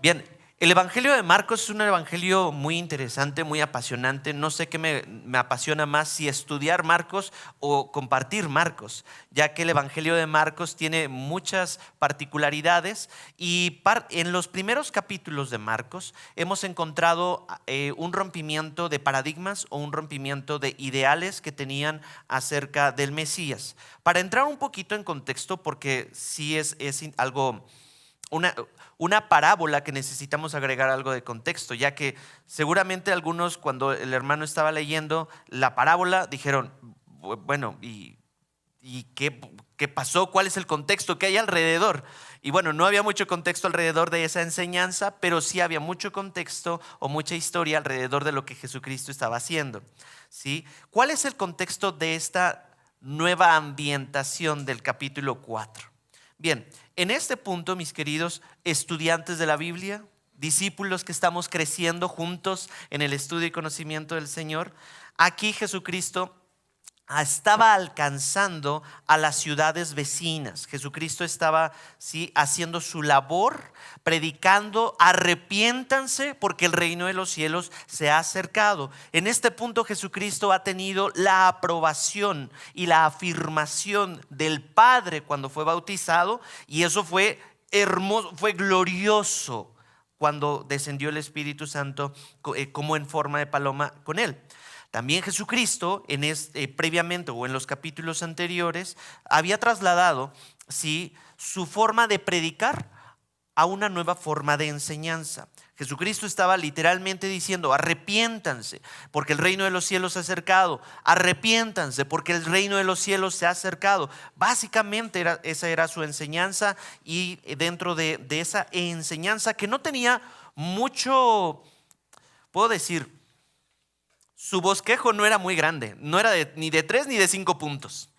Bien, el Evangelio de Marcos es un evangelio muy interesante, muy apasionante. No sé qué me apasiona más, si estudiar Marcos o compartir Marcos, ya que el Evangelio de Marcos tiene muchas particularidades y en los primeros capítulos de Marcos hemos encontrado un rompimiento de paradigmas o un rompimiento de ideales que tenían acerca del Mesías. Para entrar un poquito en contexto, porque sí es algo... Una parábola que necesitamos agregar algo de contexto, ya que seguramente algunos, cuando el hermano estaba leyendo la parábola, dijeron, bueno, ¿y qué pasó? ¿Cuál es el contexto que hay alrededor? Y bueno, no había mucho contexto alrededor de esa enseñanza, pero sí había mucho contexto o mucha historia alrededor de lo que Jesucristo estaba haciendo, ¿sí? ¿Cuál es el contexto de esta nueva ambientación del capítulo 4? Bien, en este punto, mis queridos estudiantes de la Biblia, discípulos que estamos creciendo juntos en el estudio y conocimiento del Señor, aquí Jesucristo estaba alcanzando a las ciudades vecinas. Jesucristo estaba, sí, haciendo su labor, predicando: arrepiéntanse porque el reino de los cielos se ha acercado. En este punto Jesucristo ha tenido la aprobación y la afirmación del Padre cuando fue bautizado, y eso fue hermoso, fue glorioso cuando descendió el Espíritu Santo como en forma de paloma con él. También Jesucristo previamente o en los capítulos anteriores había trasladado, ¿sí?, su forma de predicar a una nueva forma de enseñanza. Jesucristo estaba literalmente diciendo: arrepiéntanse porque el reino de los cielos se ha acercado, arrepiéntanse porque el reino de los cielos se ha acercado. Básicamente esa era su enseñanza, y dentro de esa enseñanza, que no tenía mucho, puedo decir, su bosquejo no era muy grande, no era ni de 3 ni de 5 puntos.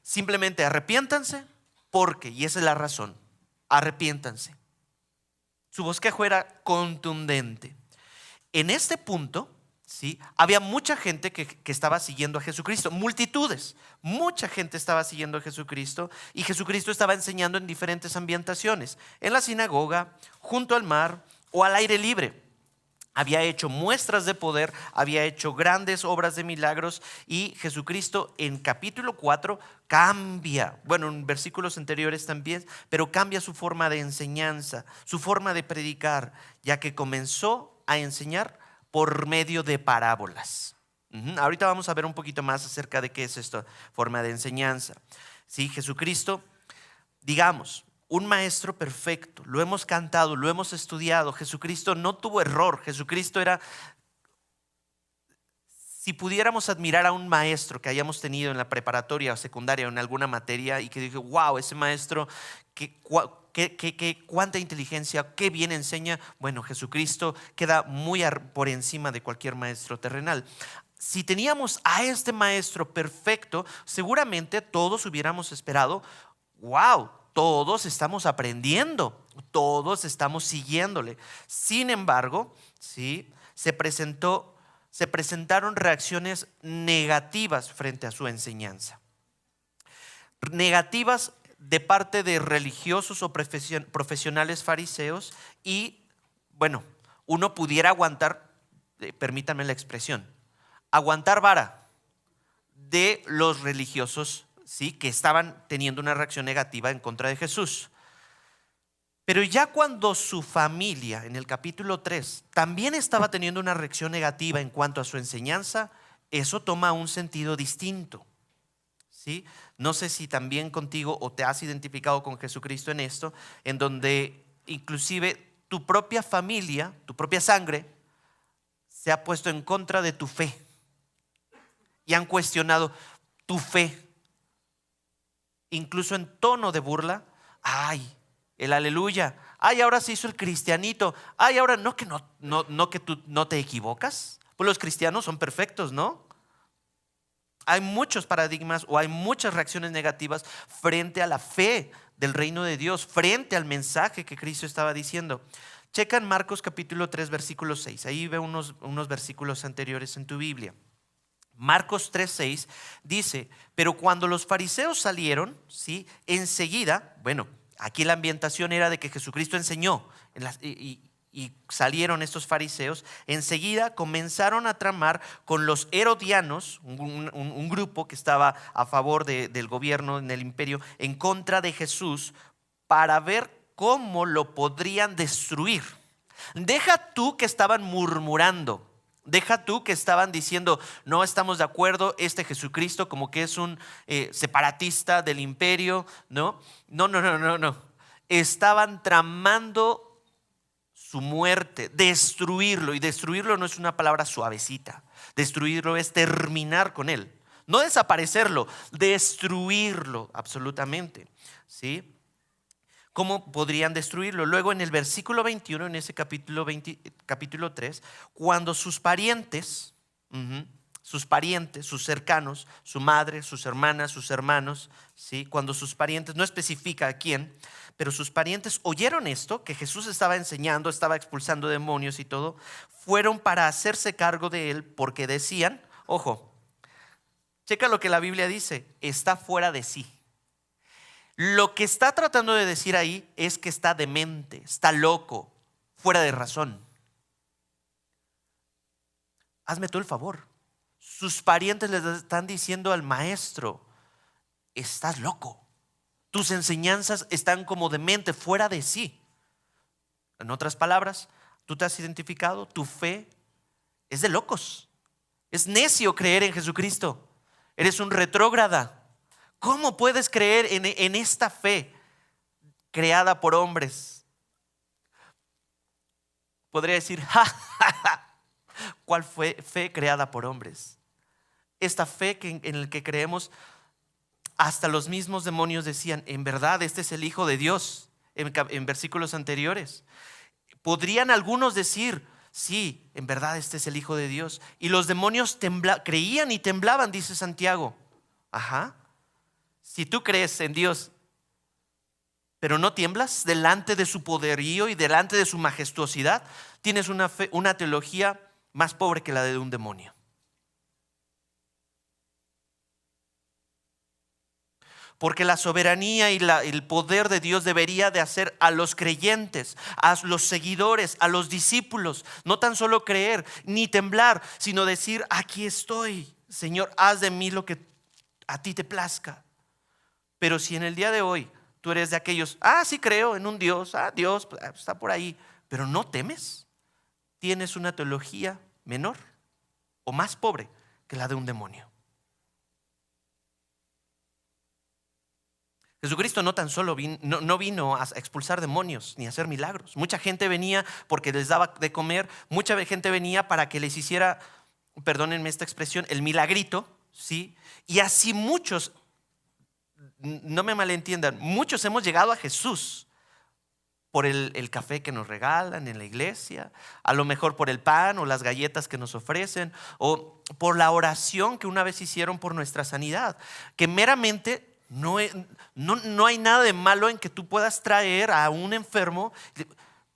Simplemente arrepiéntanse porque, y esa es la razón, arrepiéntanse. Su bosquejo era contundente. En este punto, ¿sí?, había mucha gente que estaba siguiendo a Jesucristo, multitudes, mucha gente estaba siguiendo a Jesucristo, y Jesucristo estaba enseñando en diferentes ambientaciones: en la sinagoga, junto al mar o al aire libre. Había hecho muestras de poder, había hecho grandes obras de milagros, y Jesucristo en capítulo 4 cambia, bueno, en versículos anteriores también, pero cambia su forma de enseñanza, su forma de predicar, ya que comenzó a enseñar por medio de parábolas. Ahorita vamos a ver un poquito más acerca de qué es esta forma de enseñanza. Sí, Jesucristo, digamos, un maestro perfecto, lo hemos cantado, lo hemos estudiado. Jesucristo no tuvo error. Jesucristo era, si pudiéramos admirar a un maestro que hayamos tenido en la preparatoria o secundaria o en alguna materia y que dije: wow, ese maestro, cuánta inteligencia, qué bien enseña. Bueno, Jesucristo queda muy por encima de cualquier maestro terrenal. Si teníamos a este maestro perfecto, seguramente todos hubiéramos esperado: wow, todos estamos aprendiendo, todos estamos siguiéndole. Sin embargo, ¿sí?, se presentaron reacciones negativas frente a su enseñanza. Negativas de parte de religiosos o profesionales fariseos, y bueno, uno pudiera aguantar, permítanme la expresión, aguantar vara de los religiosos, ¿sí?, que estaban teniendo una reacción negativa en contra de Jesús. Pero ya cuando su familia, en el capítulo 3, también estaba teniendo una reacción negativa en cuanto a su enseñanza, eso toma un sentido distinto, ¿sí? No sé si también contigo o te has identificado con Jesucristo en esto, en donde inclusive tu propia familia, tu propia sangre, se ha puesto en contra de tu fe y han cuestionado tu fe, incluso en tono de burla. Ay, el aleluya. Ay, ahora se hizo el cristianito. Ay, ahora no que tú no te equivocas. Pues los cristianos son perfectos, ¿no? Hay muchos paradigmas o hay muchas reacciones negativas frente a la fe del reino de Dios, frente al mensaje que Cristo estaba diciendo. Checa en Marcos capítulo 3 versículo 6. Ahí ve unos versículos anteriores en tu Biblia. Marcos 3:6 dice: pero cuando los fariseos salieron, ¿sí?, enseguida, bueno, aquí la ambientación era de que Jesucristo enseñó y salieron estos fariseos, enseguida comenzaron a tramar con los herodianos, un grupo que estaba a favor del gobierno en el imperio, en contra de Jesús, para ver cómo lo podrían destruir. Deja tú que estaban murmurando. Deja tú que estaban diciendo, no estamos de acuerdo, este Jesucristo como que es un separatista del imperio. No. Estaban tramando su muerte, destruirlo. Y destruirlo no es una palabra suavecita. Destruirlo es terminar con él. No desaparecerlo, destruirlo absolutamente. ¿Sí? ¿Cómo podrían destruirlo? Luego en el versículo 21, en ese capítulo 3, cuando sus parientes, sus cercanos, su madre, sus hermanas, sus hermanos, ¿sí? Cuando sus parientes, no especifica a quién, pero sus parientes oyeron esto, que Jesús estaba enseñando, estaba expulsando demonios y todo, fueron para hacerse cargo de él porque decían, ojo, checa lo que la Biblia dice, está fuera de sí. Lo que está tratando de decir ahí es que está demente, está loco, fuera de razón. Hazme tú el favor. Sus parientes les están diciendo al maestro, estás loco. Tus enseñanzas están como demente, fuera de sí. En otras palabras, tú te has identificado, tu fe es de locos. Es necio creer en Jesucristo. Eres un retrógrada. ¿Cómo puedes creer en esta fe creada por hombres? Podría decir, ¿cuál fue fe creada por hombres? Esta fe en la que creemos, hasta los mismos demonios decían, en verdad este es el Hijo de Dios, en versículos anteriores. Podrían algunos decir, sí, en verdad este es el Hijo de Dios. Y los demonios creían y temblaban, dice Santiago. Ajá. Si tú crees en Dios, pero no tiemblas delante de su poderío y delante de su majestuosidad, tienes una teología más pobre que la de un demonio. Porque la soberanía y el poder de Dios debería de hacer a los creyentes, a los seguidores, a los discípulos, no tan solo creer ni temblar, sino decir, aquí estoy, Señor, haz de mí lo que a ti te plazca. Pero si en el día de hoy tú eres de aquellos, sí creo en un Dios, Dios está por ahí, pero no temes, tienes una teología menor o más pobre que la de un demonio. Jesucristo no tan solo no vino a expulsar demonios ni a hacer milagros. Mucha gente venía porque les daba de comer, mucha gente venía para que les hiciera, perdónenme esta expresión, el milagrito, ¿sí? Y así muchos, no me malentiendan, muchos hemos llegado a Jesús por el café que nos regalan en la iglesia, a lo mejor por el pan o las galletas que nos ofrecen, o por la oración que una vez hicieron por nuestra sanidad, que meramente no hay nada de malo en que tú puedas traer a un enfermo.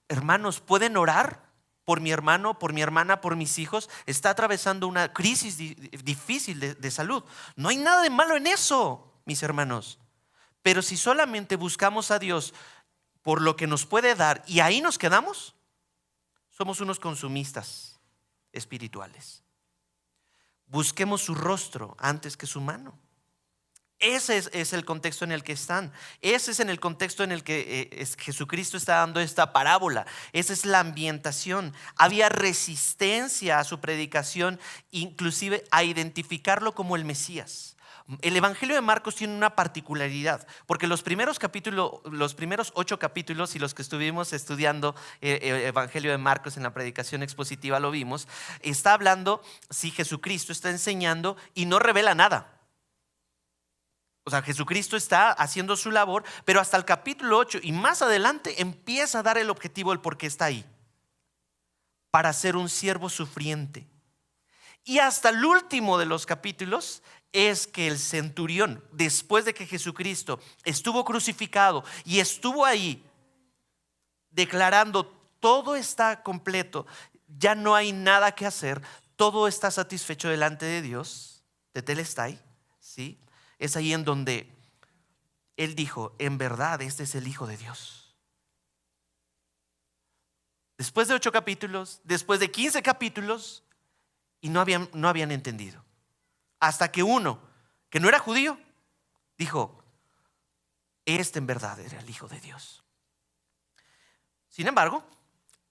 Hermanos, ¿pueden orar por mi hermano, por mi hermana, por mis hijos? Está atravesando una crisis difícil de salud. No hay nada de malo en eso, mis hermanos. Pero si solamente buscamos a Dios por lo que nos puede dar y ahí nos quedamos, somos unos consumistas espirituales. Busquemos su rostro antes que su mano. Ese es el contexto en el que están. Ese es en el contexto en el que Jesucristo está dando esta parábola. Esa es la ambientación. Había resistencia a su predicación, inclusive a identificarlo como el Mesías. El Evangelio de Marcos tiene una particularidad, porque los primeros 8 capítulos, y los que estuvimos estudiando el Evangelio de Marcos en la predicación expositiva lo vimos, está hablando, si Jesucristo está enseñando y no revela nada. O sea, Jesucristo está haciendo su labor, pero hasta el capítulo 8 y más adelante empieza a dar el objetivo del por qué está ahí. Para ser un siervo sufriente. Y hasta el último de los capítulos es que el centurión, después de que Jesucristo estuvo crucificado y estuvo ahí declarando todo está completo, ya no hay nada que hacer, todo está satisfecho delante de Dios, de Telestai, ¿sí? Es ahí en donde él dijo, en verdad este es el Hijo de Dios. después de 8 capítulos, después de 15 capítulos, y no habían entendido. Hasta que uno, que no era judío, dijo: este en verdad era el Hijo de Dios. Sin embargo,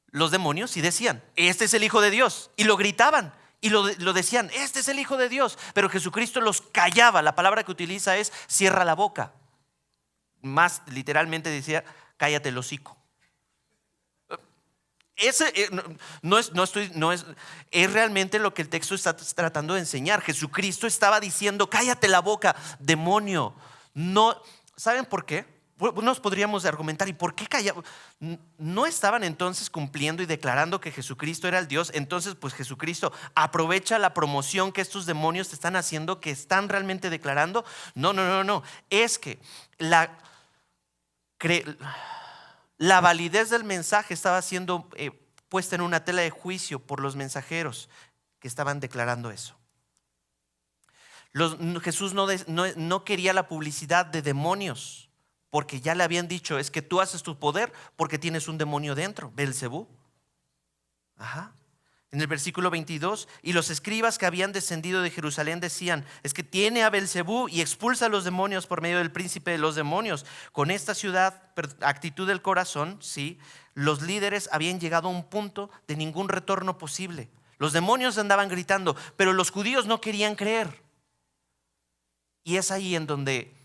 los demonios sí decían: este es el Hijo de Dios. Y lo gritaban y lo decían: este es el Hijo de Dios. Pero Jesucristo los callaba. La palabra que utiliza es cierra la boca. Más literalmente decía: cállate el hocico. Es realmente lo que el texto está tratando de enseñar. Jesucristo estaba diciendo: cállate la boca, demonio. No, ¿saben por qué? Nos podríamos argumentar: ¿y por qué callaban? No estaban entonces cumpliendo y declarando que Jesucristo era el Dios. Entonces pues Jesucristo aprovecha la promoción que estos demonios están haciendo, que están realmente declarando. No. Es que la validez del mensaje estaba siendo puesta en una tela de juicio por los mensajeros que estaban declarando eso. Jesús no quería la publicidad de demonios, porque ya le habían dicho: es que tú haces tu poder porque tienes un demonio dentro, Beelzebú. En el versículo 22, y los escribas que habían descendido de Jerusalén decían: es que tiene a Beelzebú y expulsa a los demonios por medio del príncipe de los demonios. Con esta actitud del corazón, sí, los líderes habían llegado a un punto de ningún retorno posible. Los demonios andaban gritando, pero los judíos no querían creer. Y es ahí en donde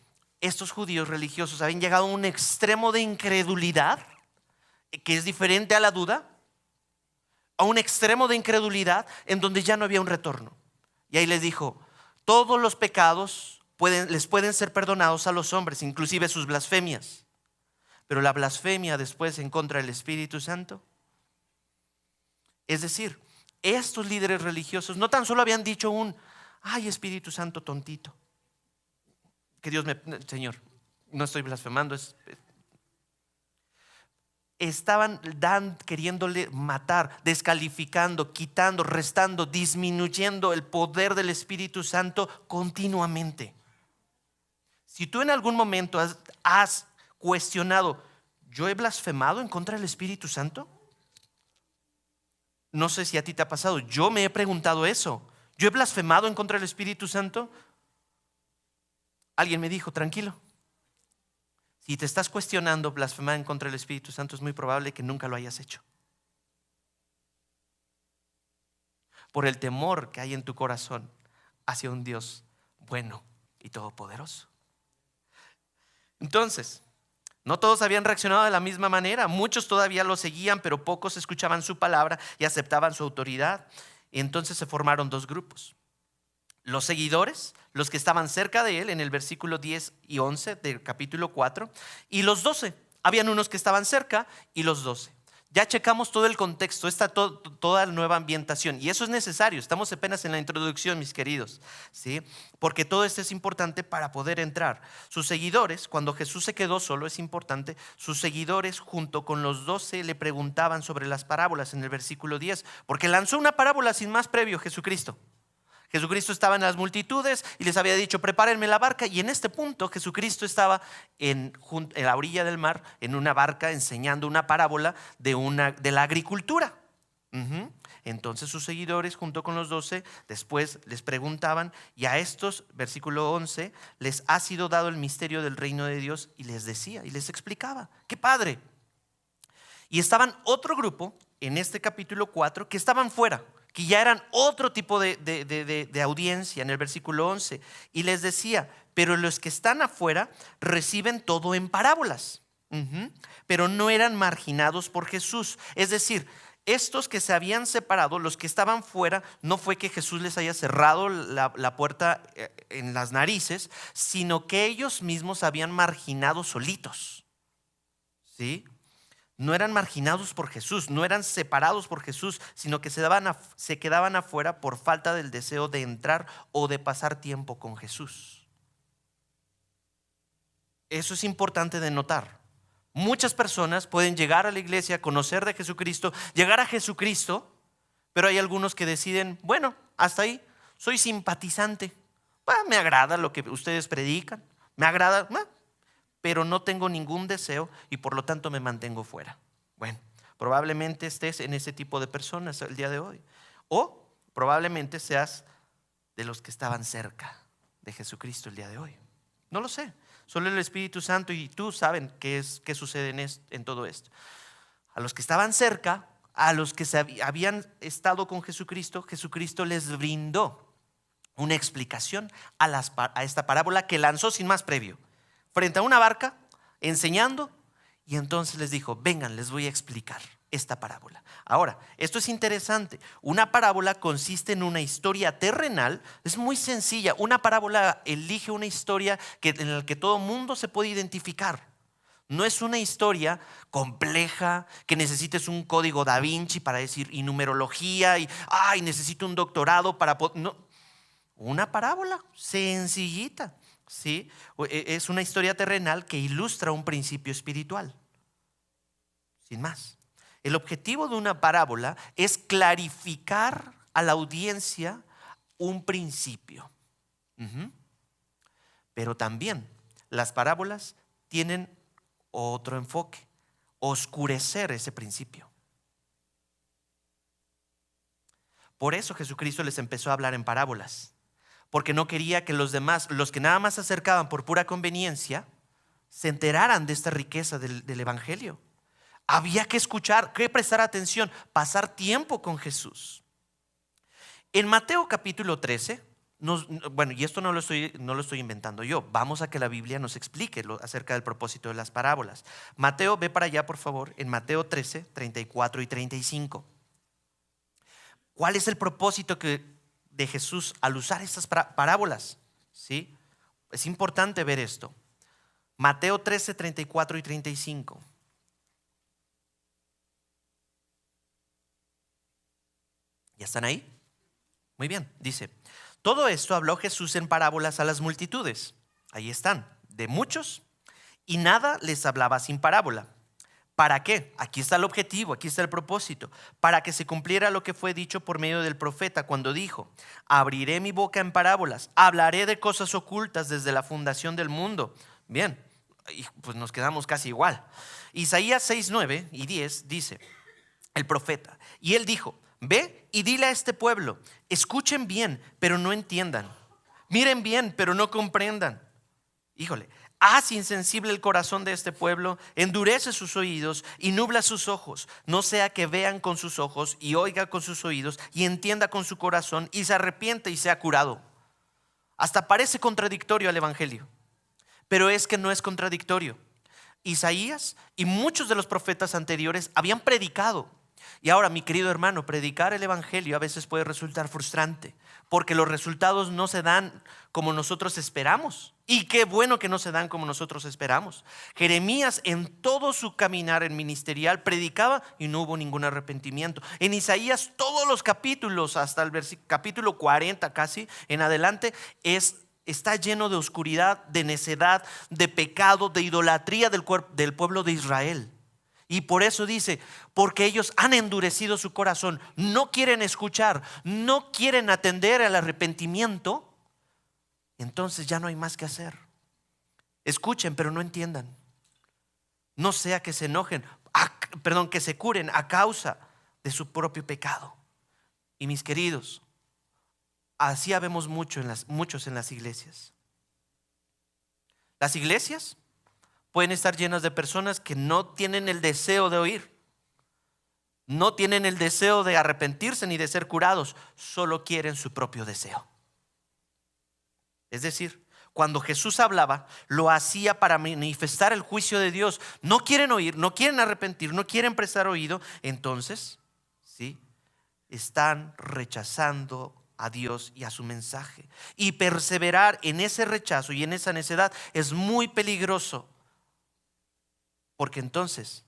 estos judíos religiosos habían llegado a un extremo de incredulidad, que es diferente a la duda, a un extremo de incredulidad en donde ya no había un retorno. Y ahí les dijo: todos los pecados les pueden ser perdonados a los hombres, inclusive sus blasfemias. Pero la blasfemia después en contra del Espíritu Santo. Es decir, estos líderes religiosos no tan solo habían dicho ay, Espíritu Santo tontito, que Dios Señor, no estoy blasfemando, estaban queriéndole matar, descalificando, quitando, restando, disminuyendo el poder del Espíritu Santo continuamente. Si tú en algún momento has cuestionado: ¿yo he blasfemado en contra del Espíritu Santo? No sé si a ti te ha pasado. Yo me he preguntado eso: ¿yo he blasfemado en contra del Espíritu Santo? Alguien me dijo: tranquilo, si te estás cuestionando blasfemar en contra del Espíritu Santo, es muy probable que nunca lo hayas hecho, por el temor que hay en tu corazón hacia un Dios bueno y todopoderoso. Entonces, no todos habían reaccionado de la misma manera. Muchos todavía lo seguían, pero pocos escuchaban su palabra y aceptaban su autoridad. Y entonces se formaron 2 grupos: los seguidores, los que estaban cerca de él, en el versículo 10 y 11 del capítulo 4, y los 12. Habían unos que estaban cerca y los 12. Ya checamos todo el contexto, está toda la nueva ambientación, y eso es necesario. Estamos apenas en la introducción, mis queridos, ¿sí? Porque todo esto es importante para poder entrar. Sus seguidores, cuando Jesús se quedó solo, es importante, sus seguidores junto con los 12 le preguntaban sobre las parábolas en el versículo 10, porque lanzó una parábola sin más previo Jesucristo. Jesucristo estaba en las multitudes y les había dicho: prepárenme la barca. Y en este punto Jesucristo estaba en la orilla del mar, en una barca, enseñando una parábola de la agricultura. Entonces sus seguidores junto con los 12 después les preguntaban, y a estos, versículo 11, les ha sido dado el misterio del reino de Dios, y les decía y les explicaba. ¡Qué padre! Y estaban otro grupo en este capítulo 4 que estaban fuera, que ya eran otro tipo de audiencia, en el versículo 11, y les decía: pero los que están afuera reciben todo en parábolas. Pero no eran marginados por Jesús. Es decir, estos que se habían separado, los que estaban fuera, no fue que Jesús les haya cerrado la puerta en las narices, sino que ellos mismos habían marginado solitos. ¿Sí? No eran marginados por Jesús, no eran separados por Jesús, sino que se quedaban afuera por falta del deseo de entrar o de pasar tiempo con Jesús. Eso es importante de notar. Muchas personas pueden llegar a la iglesia, conocer de Jesucristo, llegar a Jesucristo, pero hay algunos que deciden: bueno, hasta ahí, soy simpatizante, me agrada lo que ustedes predican, me agrada, pero no tengo ningún deseo y por lo tanto me mantengo fuera. Bueno, Probablemente estés en ese tipo de personas el día de hoy. O probablemente seas de los que estaban cerca de Jesucristo el día de hoy. No lo sé. Solo el Espíritu Santo y tú saben qué sucede en todo esto. A los que estaban cerca, a los que habían estado con Jesucristo, Jesucristo les brindó una explicación a esta parábola que lanzó sin más previo, frente a una barca, enseñando, y entonces les dijo: vengan, les voy a explicar esta parábola. Ahora, esto es interesante. Una parábola consiste en una historia terrenal. Es muy sencilla. Una parábola elige una historia en la que todo mundo se puede identificar. No es una historia compleja que necesites un código Da Vinci para decir y numerología y necesito un doctorado para poder. No. Una parábola sencillita, ¿sí? Es una historia terrenal que ilustra un principio espiritual. Sin más. El objetivo de una parábola es clarificar a la audiencia un principio. Pero también las parábolas tienen otro enfoque: oscurecer ese principio. Por eso Jesucristo les empezó a hablar en parábolas, porque no quería que los demás, los que nada más se acercaban por pura conveniencia, se enteraran de esta riqueza del Evangelio. Había que escuchar, que prestar atención, pasar tiempo con Jesús. En Mateo capítulo 13, y esto no lo estoy inventando yo, vamos a que la Biblia nos explique acerca del propósito de las parábolas. Mateo, ve para allá por favor, en Mateo 13, 34 y 35. ¿Cuál es el propósito de Jesús al usar estas parábolas? ¿Sí? Es importante ver esto. Mateo 13, 34 y 35. ¿Ya están ahí? Muy bien, dice: todo esto habló Jesús en parábolas a las multitudes. Ahí están, de muchos, y nada les hablaba sin parábola. ¿Para qué? Aquí está el objetivo, aquí está el propósito. Para que se cumpliera lo que fue dicho por medio del profeta cuando dijo: abriré mi boca en parábolas, hablaré de cosas ocultas desde la fundación del mundo. Bien, pues nos quedamos casi igual. Isaías 6, 9 y 10 dice el profeta: y él dijo: ve y dile a este pueblo, escuchen bien, pero no entiendan. Miren bien, pero no comprendan. Híjole, haz insensible el corazón de este pueblo, endurece sus oídos y nubla sus ojos. No sea que vean con sus ojos y oiga con sus oídos y entienda con su corazón y se arrepiente y sea curado. Hasta parece contradictorio al Evangelio, pero es que no es contradictorio. Isaías y muchos de los profetas anteriores habían predicado. Y ahora, mi querido hermano, predicar el Evangelio a veces puede resultar frustrante, porque los resultados no se dan como nosotros esperamos. Y qué bueno que no se dan como nosotros esperamos. Jeremías, en todo su caminar en ministerial, predicaba y no hubo ningún arrepentimiento. En Isaías, todos los capítulos, hasta el capítulo 40 casi en adelante, está lleno de oscuridad, de necedad, de pecado, de idolatría del pueblo de Israel. Y por eso dice: porque ellos han endurecido su corazón, no quieren escuchar, no quieren atender al arrepentimiento, entonces ya no hay más que hacer. Escuchen, pero no entiendan. No sea que se enojen, que se curen a causa de su propio pecado. Y mis queridos, así habemos muchos en las iglesias. Las iglesias pueden estar llenas de personas que no tienen el deseo de oír, no tienen el deseo de arrepentirse ni de ser curados, solo quieren su propio deseo. Es decir, cuando Jesús hablaba, lo hacía para manifestar el juicio de Dios. No quieren oír, no quieren arrepentir, no quieren prestar oído. Entonces, ¿sí?, están rechazando a Dios y a su mensaje. Y perseverar en ese rechazo y en esa necedad es muy peligroso, porque entonces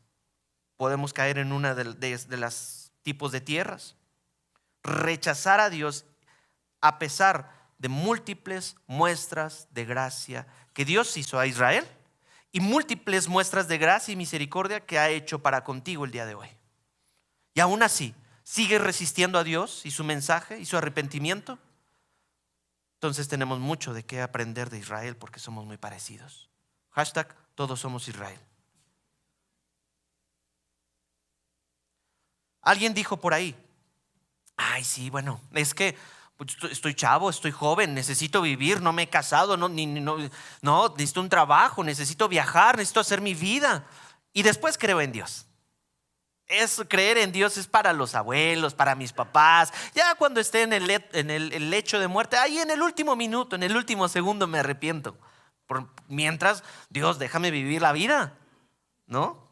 podemos caer en una de las tipos de tierras. Rechazar a Dios a pesar de múltiples muestras de gracia que Dios hizo a Israel y múltiples muestras de gracia y misericordia que ha hecho para contigo el día de hoy. Y aún así, ¿sigues resistiendo a Dios y su mensaje y su arrepentimiento? Entonces tenemos mucho de qué aprender de Israel, porque somos muy parecidos. # todos somos Israel. Alguien dijo por ahí, ay, sí, bueno, es que pues, estoy chavo, estoy joven, necesito vivir, no me he casado, no, necesito un trabajo, necesito viajar, necesito hacer mi vida. Y después creo en Dios. Creer en Dios es para los abuelos, para mis papás. Ya cuando esté en el lecho de muerte, ahí en el último minuto, en el último segundo me arrepiento. Mientras, Dios, déjame vivir la vida, ¿no?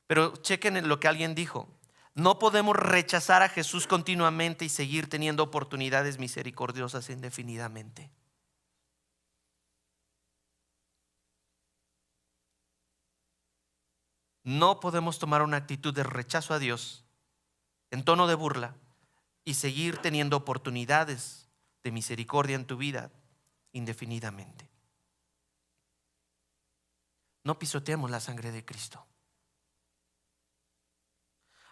Pero chequen en lo que alguien dijo. No podemos rechazar a Jesús continuamente y seguir teniendo oportunidades misericordiosas indefinidamente. No podemos tomar una actitud de rechazo a Dios en tono de burla y seguir teniendo oportunidades de misericordia en tu vida indefinidamente. No pisoteemos la sangre de Cristo.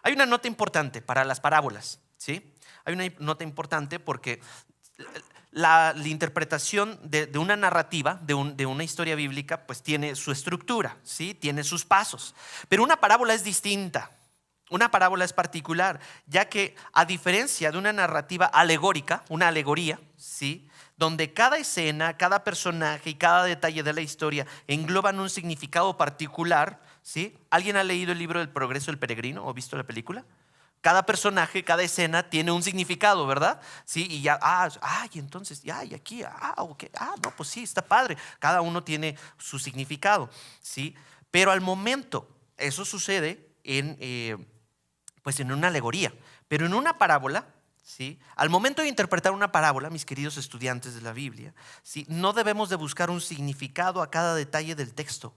Hay una nota importante para las parábolas, ¿sí? Hay una nota importante porque la interpretación de una narrativa, de una historia bíblica, pues tiene su estructura, ¿sí? Tiene sus pasos. Pero una parábola es distinta. Una parábola es particular, ya que a diferencia de una narrativa alegórica, una alegoría, ¿sí?, donde cada escena, cada personaje y cada detalle de la historia engloban un significado particular, ¿sí? ¿Alguien ha leído el libro del Progreso del Peregrino o visto la película? Cada personaje, cada escena tiene un significado, ¿verdad? Sí, y ya, y entonces, y aquí, ok, no, pues sí, está padre. Cada uno tiene su significado, ¿sí? Pero al momento, eso sucede pues en una alegoría, pero en una parábola, ¿sí? Al momento de interpretar una parábola, mis queridos estudiantes de la Biblia, ¿sí?, no debemos de buscar un significado a cada detalle del texto,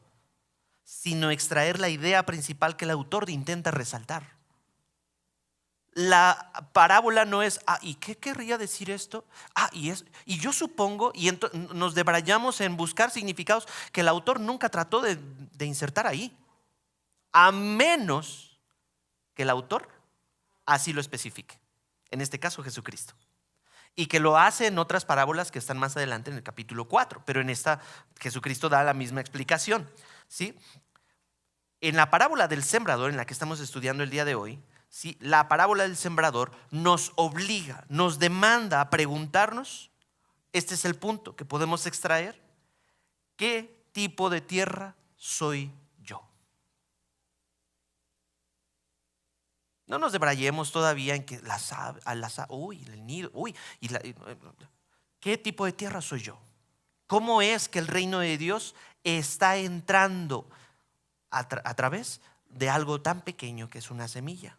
sino extraer la idea principal que el autor intenta resaltar. La parábola no es, ¿y qué querría decir esto? Y yo supongo, y nos debrayamos en buscar significados que el autor nunca trató de insertar ahí, a menos que el autor así lo especifique. En este caso, Jesucristo. Y que lo hace en otras parábolas que están más adelante en el capítulo 4. Pero en esta, Jesucristo da la misma explicación, ¿sí? En la parábola del sembrador, en la que estamos estudiando el día de hoy, ¿sí?, la parábola del sembrador nos obliga, nos demanda a preguntarnos, este es el punto que podemos extraer, ¿qué tipo de tierra soy yo? No nos debrayemos todavía en que el nido, ¿qué tipo de tierra soy yo? ¿Cómo es que el reino de Dios está entrando a través de algo tan pequeño que es una semilla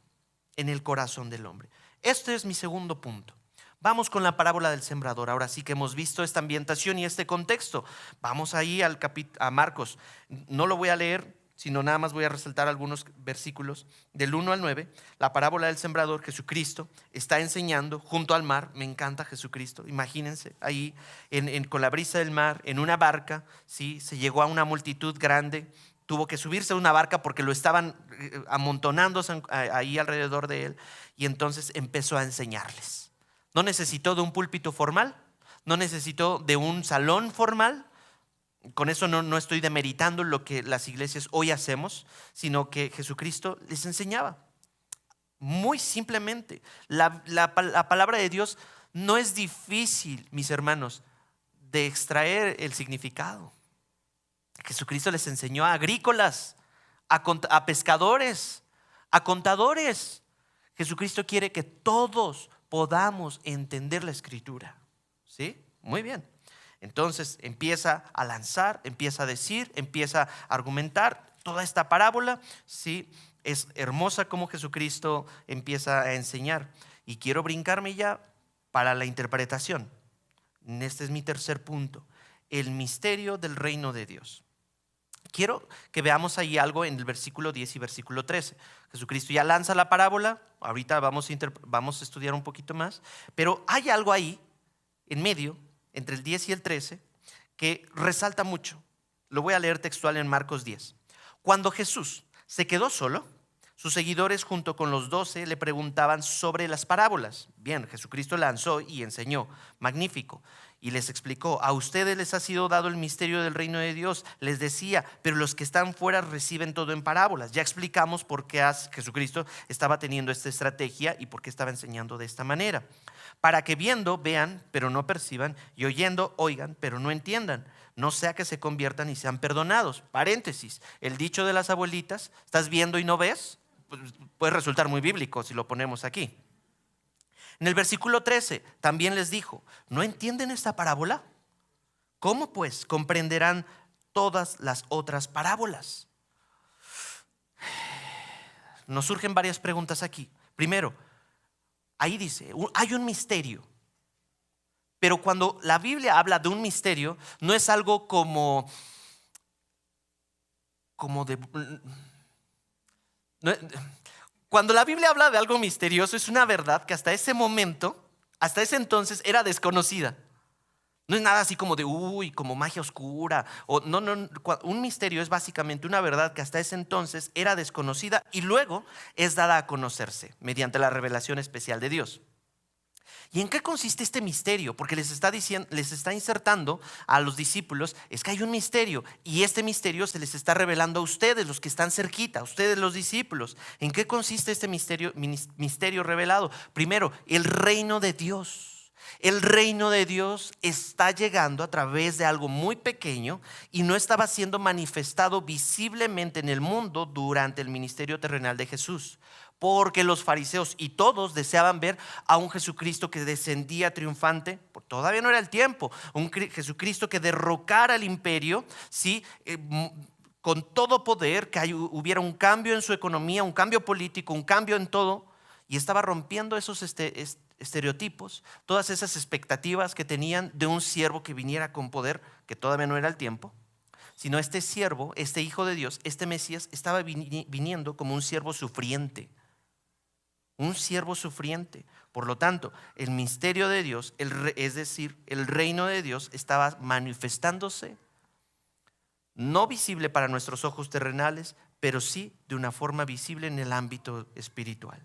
en el corazón del hombre? Este es mi segundo punto. Vamos con la parábola del sembrador. Ahora sí que hemos visto esta ambientación y este contexto. Vamos ahí a Marcos. No lo voy a leer, sino nada más voy a resaltar algunos versículos del 1 al 9. La parábola del sembrador, Jesucristo está enseñando junto al mar. Me encanta Jesucristo. Imagínense ahí con la brisa del mar, en una barca, ¿sí? Se llegó a una multitud grande. Tuvo que subirse a una barca porque lo estaban amontonándose ahí alrededor de él. Y entonces empezó a enseñarles. No necesitó de un púlpito formal, no necesitó de un salón formal. Con eso no estoy demeritando lo que las iglesias hoy hacemos, sino que Jesucristo les enseñaba. Muy simplemente, la palabra de Dios no es difícil, mis hermanos, de extraer el significado. Jesucristo les enseñó a agrícolas, a pescadores, a contadores. Jesucristo quiere que todos podamos entender la Escritura. ¿Sí? Muy bien. Entonces empieza a lanzar, empieza a decir, empieza a argumentar toda esta parábola. ¿Sí? Es hermosa como Jesucristo empieza a enseñar. Y quiero brincarme ya para la interpretación. Este es mi tercer punto. El misterio del reino de Dios. Quiero que veamos ahí algo en el versículo 10 y versículo 13. Jesucristo ya lanza la parábola. Ahorita vamos a estudiar un poquito más. Pero hay algo ahí, en medio, entre el 10 y el 13, que resalta mucho. Lo voy a leer textual en Marcos 10. Cuando Jesús se quedó solo, sus seguidores junto con los 12 le preguntaban sobre las parábolas. Bien, Jesucristo lanzó y enseñó. Magnífico. Y les explicó: a ustedes les ha sido dado el misterio del reino de Dios. Les decía: pero los que están fuera reciben todo en parábolas. Ya explicamos por qué Jesucristo estaba teniendo esta estrategia y por qué estaba enseñando de esta manera. Para que viendo vean, pero no perciban, y oyendo oigan, pero no entiendan. No sea que se conviertan y sean perdonados. Paréntesis: el dicho de las abuelitas, ¿estás viendo y no ves? Pues puede resultar muy bíblico si lo ponemos aquí. En el versículo 13 también les dijo: ¿no entienden esta parábola? ¿Cómo pues comprenderán todas las otras parábolas? Nos surgen varias preguntas aquí. Primero, ahí dice, hay un misterio. Pero cuando la Biblia habla de un misterio, no es algo como de... no, cuando la Biblia habla de algo misterioso, es una verdad que hasta ese momento, hasta ese entonces, era desconocida. No es nada así como de, como magia oscura. No, un misterio es básicamente una verdad que hasta ese entonces era desconocida y luego es dada a conocerse mediante la revelación especial de Dios. ¿Y en qué consiste este misterio? Porque les está insertando a los discípulos, es que hay un misterio, y este misterio se les está revelando a ustedes, los que están cerquita, a ustedes los discípulos. ¿En qué consiste este misterio revelado? Primero, el reino de Dios. El reino de Dios está llegando a través de algo muy pequeño y no estaba siendo manifestado visiblemente en el mundo durante el ministerio terrenal de Jesús. Porque los fariseos y todos deseaban ver a un Jesucristo que descendía triunfante. Todavía no era el tiempo. Un Jesucristo que derrocara el imperio, ¿sí? Con todo poder, que hubiera un cambio en su economía, un cambio político, un cambio en todo. Y estaba rompiendo esos estereotipos, todas esas expectativas que tenían de un siervo que viniera con poder, que todavía no era el tiempo. Sino este siervo, este hijo de Dios, este Mesías, estaba viniendo como un siervo sufriente. Un siervo sufriente. Por lo tanto, el misterio de Dios, es decir, el reino de Dios, estaba manifestándose, no visible para nuestros ojos terrenales, pero sí de una forma visible en el ámbito espiritual.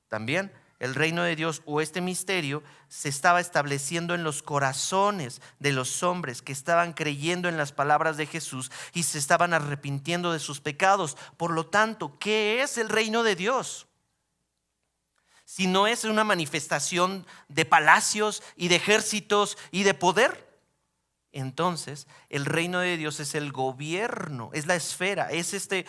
También el reino de Dios, o este misterio, se estaba estableciendo en los corazones de los hombres que estaban creyendo en las palabras de Jesús y se estaban arrepintiendo de sus pecados. Por lo tanto, ¿qué es el reino de Dios? Si no es una manifestación de palacios y de ejércitos y de poder, entonces el reino de Dios es el gobierno, es la esfera, es este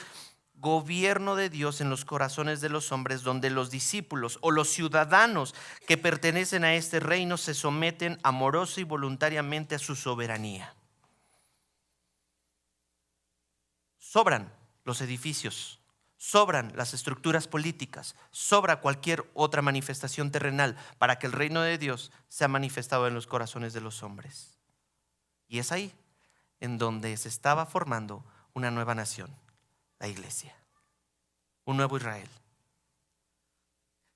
gobierno de Dios en los corazones de los hombres, donde los discípulos o los ciudadanos que pertenecen a este reino se someten amorosa y voluntariamente a su soberanía. Sobran los edificios, sobran las estructuras políticas, sobra cualquier otra manifestación terrenal para que el reino de Dios sea manifestado en los corazones de los hombres. Y es ahí en donde se estaba formando una nueva nación, la iglesia, un nuevo Israel.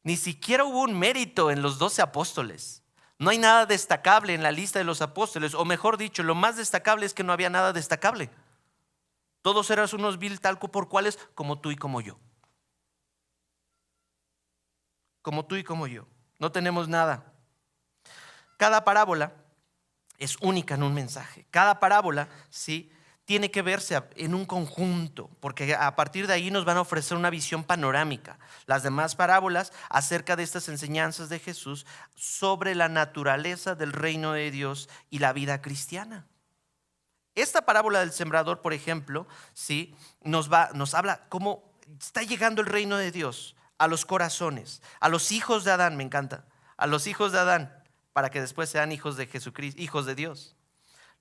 Ni siquiera hubo un mérito en los 12 apóstoles. No hay nada destacable en la lista de los apóstoles, o mejor dicho, lo más destacable es que no había nada destacable. Todos eran unos vil talco por cuales, como tú y como yo. Como tú y como yo. No tenemos nada. Cada parábola es única en un mensaje. Cada parábola, sí, tiene que verse en un conjunto, porque a partir de ahí nos van a ofrecer una visión panorámica. Las demás parábolas acerca de estas enseñanzas de Jesús sobre la naturaleza del reino de Dios y la vida cristiana. Esta parábola del sembrador, por ejemplo, ¿sí? nos habla cómo está llegando el reino de Dios a los corazones, a los hijos de Adán, me encanta, a los hijos de Adán, para que después sean hijos de Jesucristo, hijos de Dios.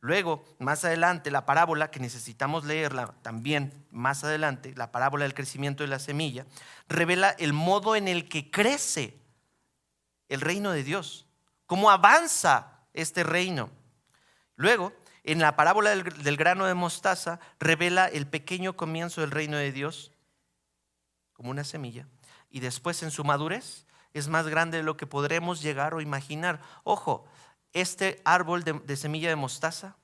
Luego, más adelante, la parábola que necesitamos leerla también más adelante, la parábola del crecimiento de la semilla, revela el modo en el que crece el reino de Dios, cómo avanza este reino. Luego, en la parábola del grano de mostaza, revela el pequeño comienzo del reino de Dios como una semilla, y después en su madurez es más grande de lo que podremos llegar o imaginar. Ojo, este árbol de semilla de mostaza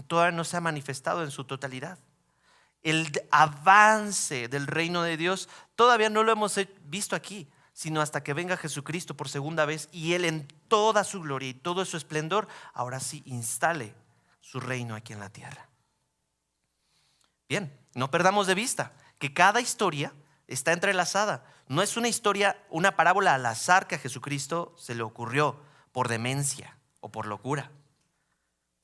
todavía no se ha manifestado en su totalidad. El avance del reino de Dios todavía no lo hemos visto aquí. sino hasta que venga Jesucristo por segunda vez y Él en toda su gloria y todo su esplendor, ahora sí instale su reino aquí en la tierra. Bien, no perdamos de vista que cada historia está entrelazada. No es una historia, una parábola al azar que a Jesucristo se le ocurrió por demencia o por locura.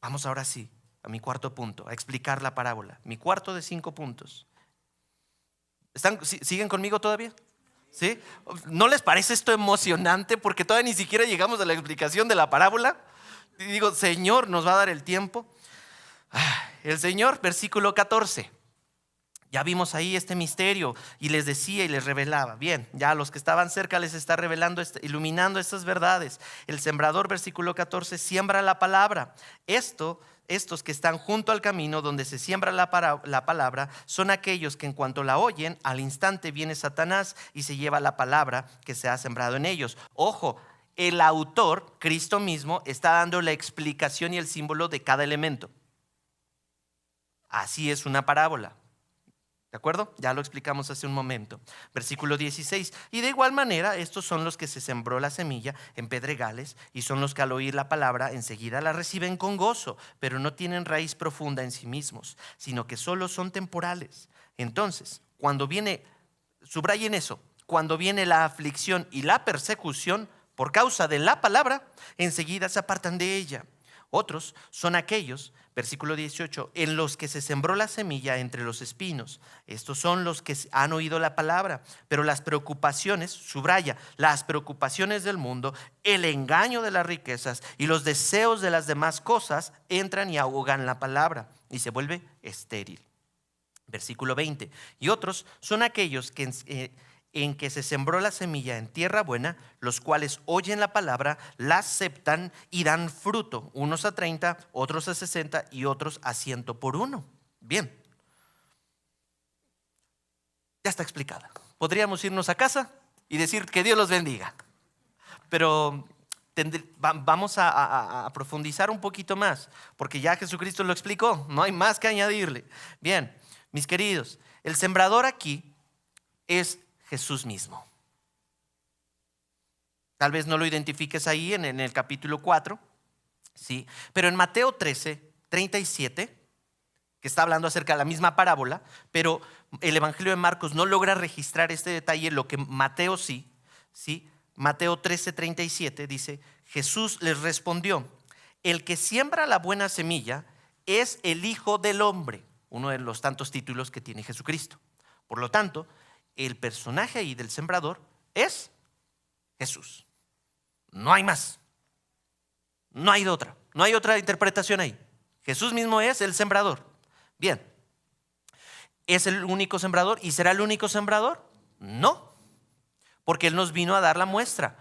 Vamos ahora sí a mi cuarto punto, a explicar la parábola. Mi cuarto de 5 puntos. ¿Siguen conmigo todavía? ¿Sí? ¿No les parece esto emocionante? Porque todavía ni siquiera llegamos a la explicación de la parábola. Y digo, Señor, ¿nos va a dar el tiempo? El Señor, versículo 14. Ya vimos ahí este misterio y les decía y les revelaba. Bien, ya a los que estaban cerca les está revelando, iluminando estas verdades. El sembrador, versículo 14, siembra la palabra. Estos que están junto al camino donde se siembra la palabra son aquellos que en cuanto la oyen, al instante viene Satanás y se lleva la palabra que se ha sembrado en ellos. Ojo, el autor, Cristo mismo, está dando la explicación y el símbolo de cada elemento. Así es una parábola. ¿De acuerdo? Ya lo explicamos hace un momento. Versículo 16. Y de igual manera, estos son los que se sembró la semilla en pedregales y son los que al oír la palabra enseguida la reciben con gozo, pero no tienen raíz profunda en sí mismos, sino que solo son temporales. Entonces, cuando viene, subrayen eso, cuando viene la aflicción y la persecución por causa de la palabra, enseguida se apartan de ella. Otros son aquellos, versículo 18, en los que se sembró la semilla entre los espinos. Estos son los que han oído la palabra, pero las preocupaciones, subraya, las preocupaciones del mundo, el engaño de las riquezas y los deseos de las demás cosas entran y ahogan la palabra y se vuelve estéril. Versículo 20, y otros son aquellos que en que se sembró la semilla en tierra buena, los cuales oyen la palabra, la aceptan y dan fruto, unos a 30, otros a 60 y otros a 100 por uno. Bien, ya está explicada. Podríamos irnos a casa y decir que Dios los bendiga, pero vamos a profundizar un poquito más, porque ya Jesucristo lo explicó, no hay más que añadirle. Bien, mis queridos, el sembrador aquí es Jesús mismo. Tal vez no lo identifiques ahí en el capítulo 4, ¿sí? Pero en Mateo 13, 37, que está hablando acerca de la misma parábola, pero el Evangelio de Marcos no logra registrar este detalle, lo que Mateo sí. Mateo 13, 37 dice, Jesús les respondió, el que siembra la buena semilla es el Hijo del Hombre, uno de los tantos títulos que tiene Jesucristo. Por lo tanto, el personaje ahí del sembrador es Jesús. No hay más. No hay otra. No hay otra interpretación ahí. Jesús mismo es el sembrador. Bien. ¿Es el único sembrador y será el único sembrador? No. Porque Él nos vino a dar la muestra.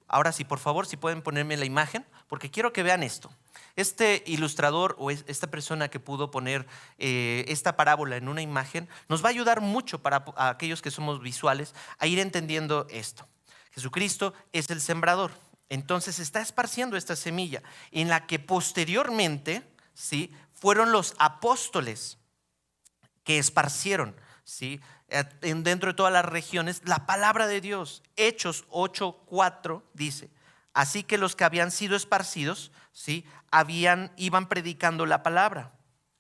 Ahora sí, por favor, si pueden ponerme la imagen, porque quiero que vean esto. Este ilustrador o esta persona que pudo poner esta parábola en una imagen nos va a ayudar mucho para aquellos que somos visuales a ir entendiendo esto. Jesucristo es el sembrador, entonces está esparciendo esta semilla en la que posteriormente, ¿sí?, fueron los apóstoles que esparcieron, ¿sí?, dentro de todas las regiones la palabra de Dios. Hechos 8:4 dice, así que los que habían sido esparcidos, ¿sí?, iban predicando la palabra.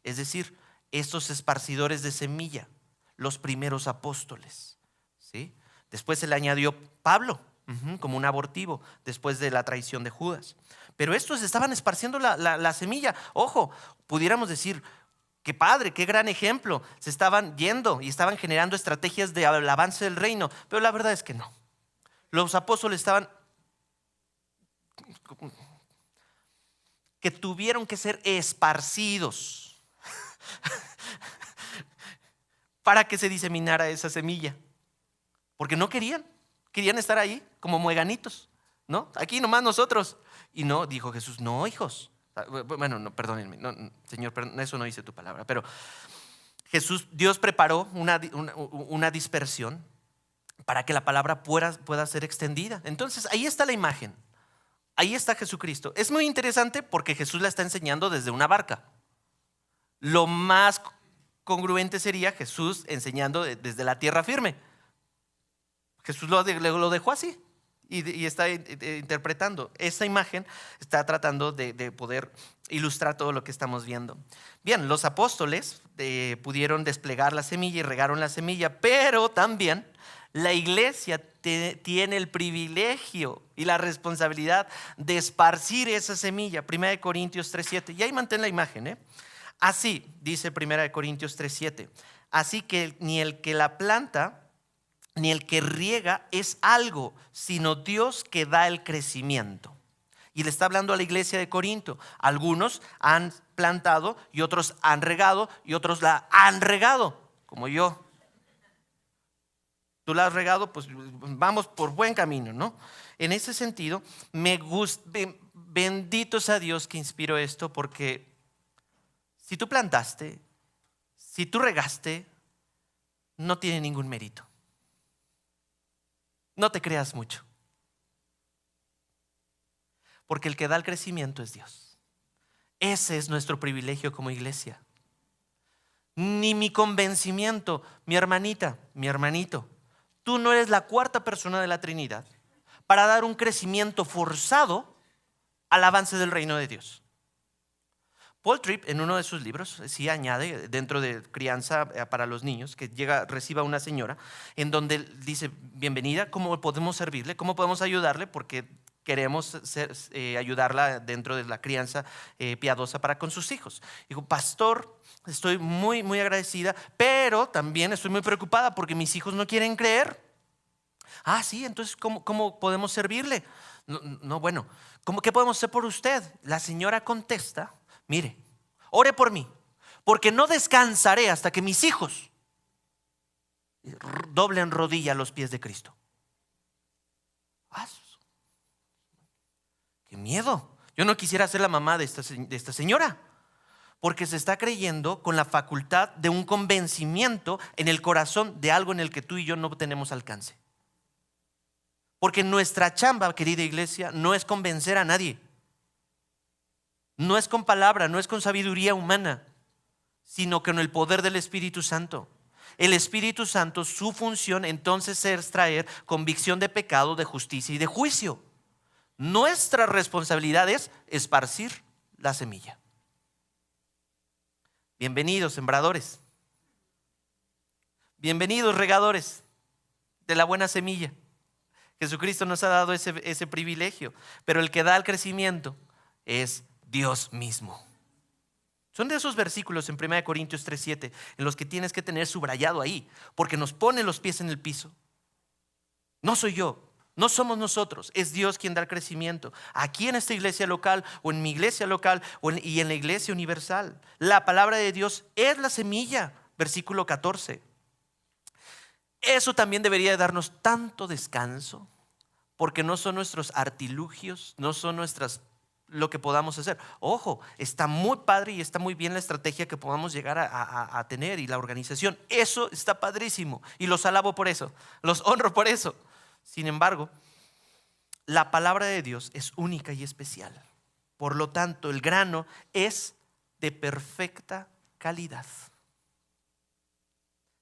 Es decir, estos esparcidores de semilla, los primeros apóstoles, ¿sí? Después se le añadió Pablo, como un abortivo, después de la traición de Judas. Pero estos estaban esparciendo la semilla. Ojo, pudiéramos decir, qué padre, qué gran ejemplo. Se estaban yendo y estaban generando estrategias de avance del reino. Pero la verdad es que no. Los apóstoles estaban que tuvieron que ser esparcidos para que se diseminara esa semilla, porque no querían estar ahí como mueganitos, ¿no? Aquí nomás nosotros. Y no, dijo Jesús, no, hijos. Bueno, no, perdónenme, no, Señor, eso no dice tu palabra, pero Dios preparó una dispersión para que la palabra pueda ser extendida. Entonces, ahí está la imagen. Ahí está Jesucristo. Es muy interesante porque Jesús la está enseñando desde una barca. Lo más congruente sería Jesús enseñando desde la tierra firme. Jesús lo dejó así y está interpretando. Esa imagen está tratando de poder ilustrar todo lo que estamos viendo. Bien, los apóstoles pudieron desplegar la semilla y regaron la semilla, pero también la iglesia tiene el privilegio y la responsabilidad de esparcir esa semilla. 1 Corintios 3:7. Y ahí mantén la imagen. Así, dice 1 Corintios 3:7. Así que ni el que la planta ni el que riega es algo, sino Dios que da el crecimiento. Y le está hablando a la iglesia de Corinto. Algunos han plantado y otros han regado y otros la han regado, como yo. Tú la has regado, pues vamos por buen camino, ¿no? En ese sentido, bendito sea Dios que inspiró esto, porque si tú plantaste, si tú regaste, no tiene ningún mérito. No te creas mucho, porque el que da el crecimiento es Dios. Ese es nuestro privilegio como iglesia. Ni mi convencimiento, mi hermanita, mi hermanito, tú no eres la cuarta persona de la Trinidad para dar un crecimiento forzado al avance del reino de Dios. Paul Tripp, en uno de sus libros, sí añade dentro de crianza para los niños, que reciba una señora, en donde dice: bienvenida, ¿cómo podemos servirle? ¿Cómo podemos ayudarle? Porque queremos ayudarla dentro de la crianza piadosa para con sus hijos. Digo: pastor, estoy muy, muy agradecida, pero también estoy muy preocupada porque mis hijos no quieren creer. Ah, sí, entonces, ¿cómo podemos servirle? No, bueno, ¿qué podemos hacer por usted? La señora contesta: mire, ore por mí, porque no descansaré hasta que mis hijos doblen rodilla a los pies de Cristo. ¡Ah, qué miedo! Yo no quisiera ser la mamá de esta señora, porque se está creyendo con la facultad de un convencimiento en el corazón de algo en el que tú y yo no tenemos alcance. Porque nuestra chamba, querida iglesia, no es convencer a nadie. No es con palabra, no es con sabiduría humana, sino con el poder del Espíritu Santo. El Espíritu Santo, su función entonces es traer convicción de pecado, de justicia y de juicio. Nuestra responsabilidad es esparcir la semilla. Bienvenidos, sembradores. Bienvenidos, regadores de la buena semilla. Jesucristo nos ha dado ese privilegio, pero el que da el crecimiento es Dios mismo. Son de esos versículos en 1 Corintios 3:7 en los que tienes que tener subrayado ahí, porque nos pone los pies en el piso. No soy yo, no somos nosotros, es Dios quien da el crecimiento. Aquí en esta iglesia local o en mi iglesia local y en la iglesia universal, la palabra de Dios es la semilla, versículo 14. Eso también debería darnos tanto descanso, porque no son nuestros artilugios, no son lo que podamos hacer. Ojo, está muy padre y está muy bien la estrategia que podamos llegar a tener y la organización. Eso está padrísimo y los alabo por eso, los honro por eso. Sin embargo, la palabra de Dios es única y especial. Por lo tanto, el grano es de perfecta calidad.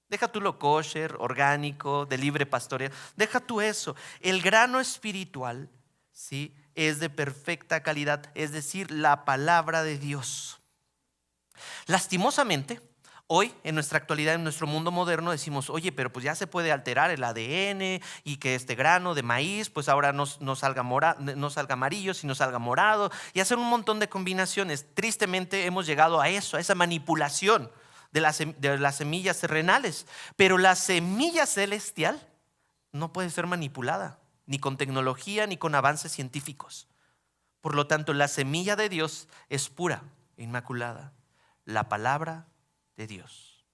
Deja tú lo kosher, orgánico, de libre pastoreo. Deja tú eso. El grano espiritual, ¿sí?, es de perfecta calidad, es decir, la palabra de Dios. Lastimosamente, hoy en nuestra actualidad, en nuestro mundo moderno, decimos: oye, pero pues ya se puede alterar el ADN y que este grano de maíz pues ahora no salga amarillo, sino salga morado, y hacer un montón de combinaciones. Tristemente hemos llegado a eso, a esa manipulación de las semillas terrenales, pero la semilla celestial no puede ser manipulada, ni con tecnología, ni con avances científicos. Por lo tanto, la semilla de Dios es pura, inmaculada, la palabra de Dios.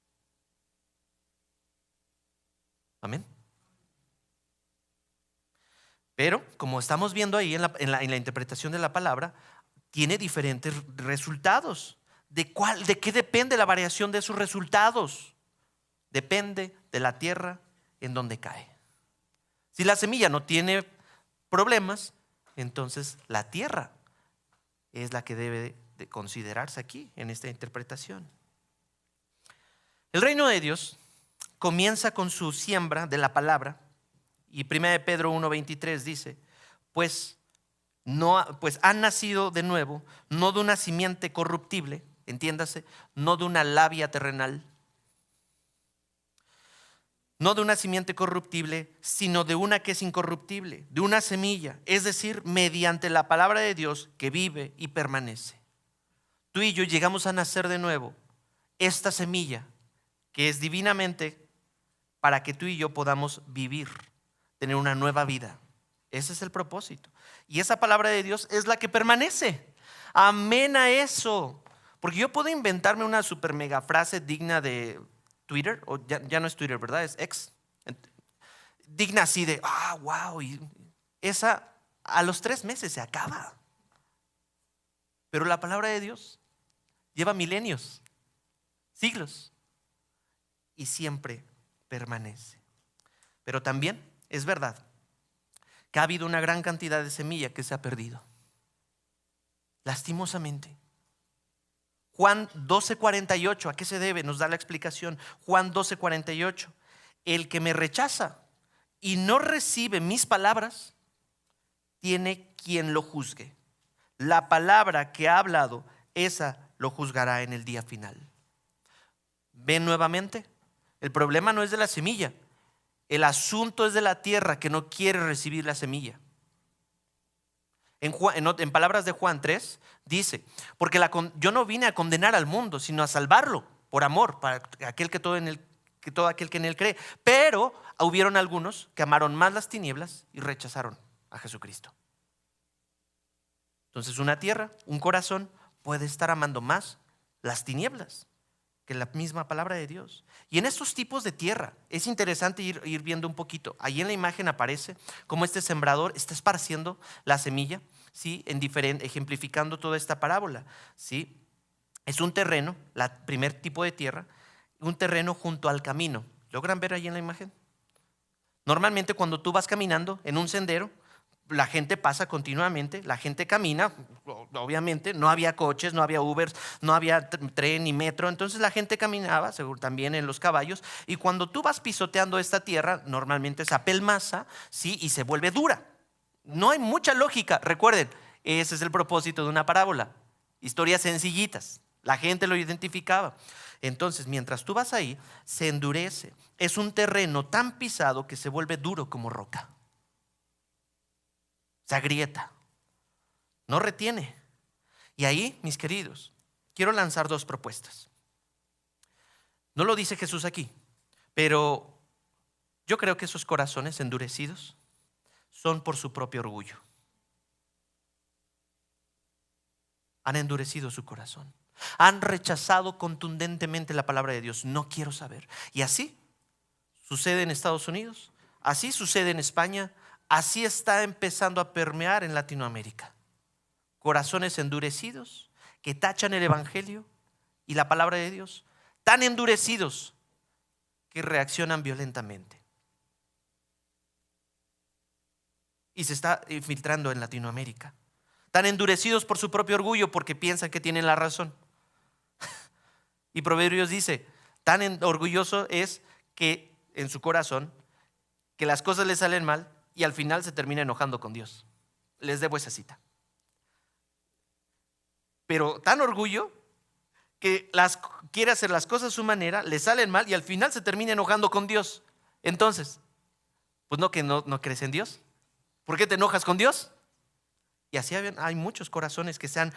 Amén. Pero como estamos viendo ahí en la interpretación de la palabra, tiene diferentes resultados. ¿De qué depende la variación de sus resultados? Depende de la tierra en donde cae. Si la semilla no tiene problemas, entonces la tierra es la que debe de considerarse aquí en esta interpretación. El reino de Dios comienza con su siembra de la palabra, Y 1 Pedro 1:23 dice, pues han nacido de nuevo, no de una simiente corruptible, entiéndase, no de una labia terrenal, no de una simiente corruptible, sino de una que es incorruptible, de una semilla, es decir, mediante la palabra de Dios que vive y permanece. Tú y yo llegamos a nacer de nuevo, esta semilla que es divinamente para que tú y yo podamos vivir, tener una nueva vida. Ese es el propósito. Y esa palabra de Dios es la que permanece. Amén a eso. Porque yo puedo inventarme una super mega frase digna de Twitter, o ya no es Twitter, ¿verdad? Es X. Digna así de, wow. Y esa a los 3 meses se acaba. Pero la palabra de Dios lleva milenios, siglos, y siempre permanece. Pero también es verdad que ha habido una gran cantidad de semilla que se ha perdido, lastimosamente. Juan 12:48, ¿a qué se debe? Nos da la explicación. Juan 12:48, el que me rechaza y no recibe mis palabras, tiene quien lo juzgue. La palabra que ha hablado, esa lo juzgará en el día final. ¿Ven nuevamente? El problema no es de la semilla. El asunto es de la tierra que no quiere recibir la semilla. En palabras de Juan 3 dice, porque yo no vine a condenar al mundo, sino a salvarlo por amor, para aquel que todo aquel que en él cree. Pero hubieron algunos que amaron más las tinieblas y rechazaron a Jesucristo. Entonces una tierra, un corazón puede estar amando más las tinieblas que la misma palabra de Dios. Y en estos tipos de tierra es interesante ir viendo un poquito. Ahí en la imagen aparece cómo este sembrador está esparciendo la semilla, ¿sí? Ejemplificando toda esta parábola, ¿sí? Es un terreno, el primer tipo de tierra, un terreno junto al camino. ¿Logran ver ahí en la imagen? Normalmente cuando tú vas caminando en un sendero, la gente pasa continuamente, la gente camina, obviamente, no había coches, no había Ubers, no había tren ni metro, entonces la gente caminaba, seguro también en los caballos, y cuando tú vas pisoteando esta tierra, normalmente se apelmaza, ¿sí? Y se vuelve dura. No hay mucha lógica, recuerden, ese es el propósito de una parábola, historias sencillitas, la gente lo identificaba. Entonces, mientras tú vas ahí, se endurece, es un terreno tan pisado que se vuelve duro como roca. Se agrieta, no retiene. Y ahí, mis queridos, quiero lanzar 2 propuestas. No lo dice Jesús aquí, pero yo creo que esos corazones endurecidos son por su propio orgullo. Han endurecido su corazón, han rechazado contundentemente la palabra de Dios. No quiero saber. Y así sucede en Estados Unidos, así sucede en España, así está empezando a permear en Latinoamérica. Corazones endurecidos que tachan el evangelio y la palabra de Dios, tan endurecidos que reaccionan violentamente. Y se está infiltrando en Latinoamérica. Tan endurecidos por su propio orgullo porque piensan que tienen la razón. Y Proverbios dice, tan orgulloso es que en su corazón que las cosas le salen mal y al final se termina enojando con Dios. Les debo esa cita. Pero tan orgullo que quiere hacer las cosas a su manera, le salen mal y al final se termina enojando con Dios. Entonces, pues no, que no crees en Dios. ¿Por qué te enojas con Dios? Y así hay muchos corazones que se han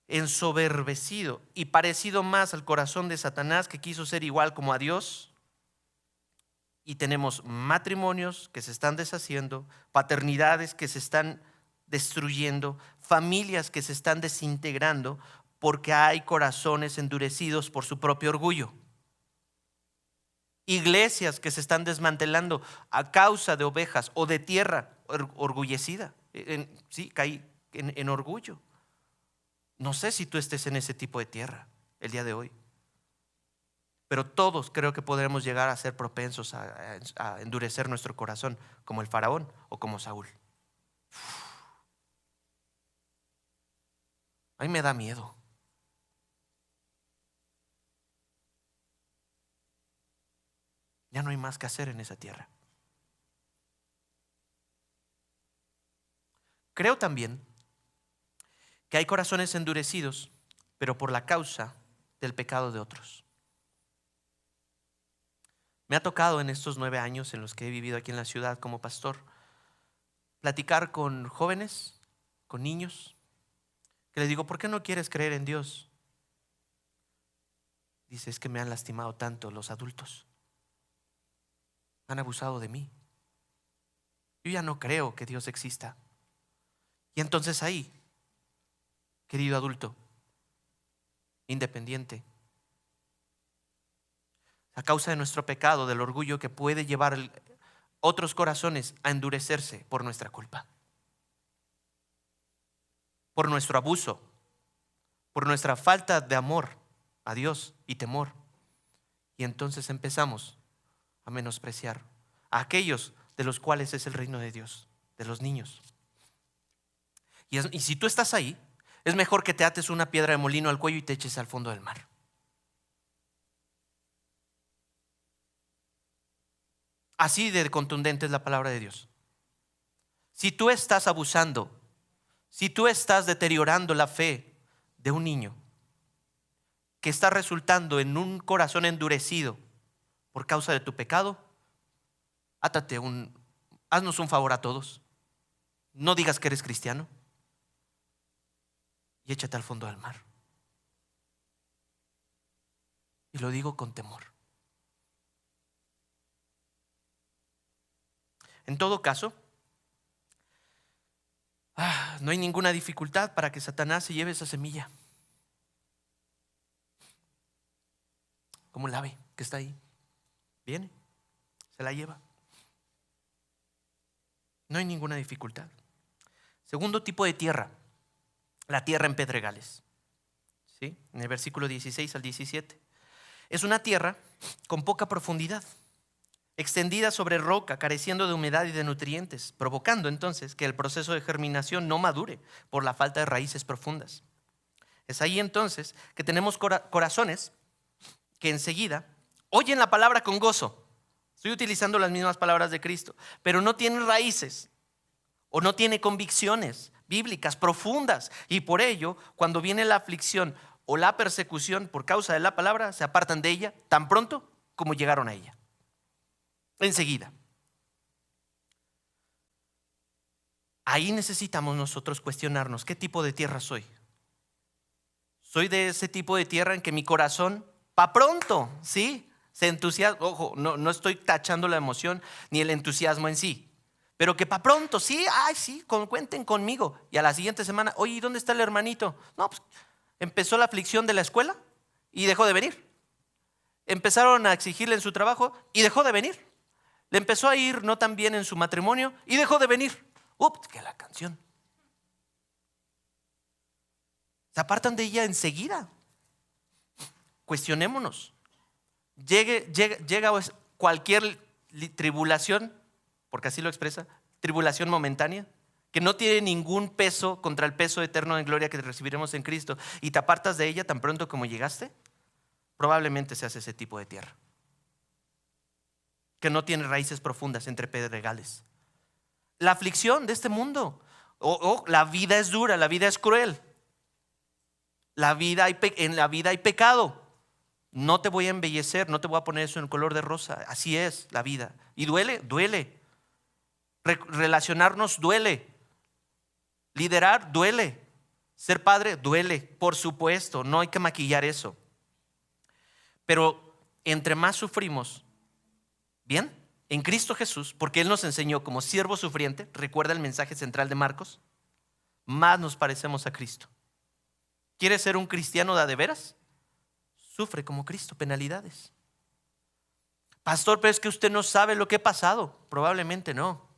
ensoberbecido y parecido más al corazón de Satanás, que quiso ser igual como a Dios. Y tenemos matrimonios que se están deshaciendo, paternidades que se están destruyendo, familias que se están desintegrando porque hay corazones endurecidos por su propio orgullo. Iglesias que se están desmantelando a causa de ovejas o de tierra orgullecida. Sí, caí en orgullo. No sé si tú estés en ese tipo de tierra el día de hoy, pero todos creo que podremos llegar a ser propensos a endurecer nuestro corazón, como el faraón o como Saúl. A mí me da miedo. Ya no hay más que hacer en esa tierra. Creo también que hay corazones endurecidos, pero por la causa del pecado de otros. Me ha tocado en estos 9 años en los que he vivido aquí en la ciudad como pastor platicar con jóvenes, con niños, que les digo, ¿por qué no quieres creer en Dios? Dice, es que me han lastimado tanto los adultos. Han abusado de mí. Yo ya no creo que Dios exista. Y entonces ahí, querido adulto, independiente, a causa de nuestro pecado, del orgullo que puede llevar otros corazones a endurecerse por nuestra culpa, por nuestro abuso, por nuestra falta de amor a Dios y temor. Y entonces empezamos a menospreciar a aquellos de los cuales es el reino de Dios, de los niños. Y si tú estás ahí, es mejor que te ates una piedra de molino al cuello y te eches al fondo del mar. Así de contundente es la palabra de Dios. Si tú estás abusando, si tú estás deteriorando la fe de un niño que está resultando en un corazón endurecido por causa de tu pecado, haznos un favor a todos. No digas que eres cristiano y échate al fondo del mar. Y lo digo con temor. En todo caso, no hay ninguna dificultad para que Satanás se lleve esa semilla. Como el ave que está ahí. Viene, se la lleva. No hay ninguna dificultad. Segundo tipo de tierra, la tierra en pedregales. ¿Sí? En el versículo 16 al 17. Es una tierra con poca profundidad, extendida sobre roca, careciendo de humedad y de nutrientes, provocando entonces que el proceso de germinación no madure por la falta de raíces profundas. Es ahí entonces que tenemos corazones que enseguida oyen la palabra con gozo. Estoy utilizando las mismas palabras de Cristo, pero no tienen raíces o no tiene convicciones bíblicas profundas, y por ello cuando viene la aflicción o la persecución por causa de la palabra, se apartan de ella tan pronto como llegaron a ella. Enseguida. Ahí necesitamos nosotros cuestionarnos, ¿qué tipo de tierra soy? Soy de ese tipo de tierra en que mi corazón, pa' pronto, ¿sí? Se entusiasma. Ojo, no estoy tachando la emoción ni el entusiasmo en sí, pero que pa' pronto, sí, ay, sí, cuenten conmigo. Y a la siguiente semana, oye, ¿y dónde está el hermanito? No, pues empezó la aflicción de la escuela y dejó de venir. Empezaron a exigirle en su trabajo y dejó de venir. Le empezó a ir no tan bien en su matrimonio y dejó de venir. Ups, que la canción. Se apartan de ella enseguida. Cuestionémonos. Llega cualquier tribulación, porque así lo expresa, tribulación momentánea, que no tiene ningún peso contra el peso eterno de gloria que recibiremos en Cristo, y te apartas de ella tan pronto como llegaste, probablemente seas ese tipo de tierra que no tiene raíces profundas entre pedregales. La aflicción de este mundo, la vida es dura, la vida es cruel. En la vida hay pecado. No te voy a embellecer, no te voy a poner eso en color de rosa. Así es la vida. Y duele. Relacionarnos duele. Liderar duele. Ser padre duele, por supuesto. No hay que maquillar eso. Pero entre más sufrimos, bien, en Cristo Jesús, porque Él nos enseñó como siervo sufriente, recuerda el mensaje central de Marcos, más nos parecemos a Cristo. ¿Quieres ser un cristiano de veras? Sufre como Cristo penalidades. Pastor, pero es que usted no sabe lo que he pasado. Probablemente no.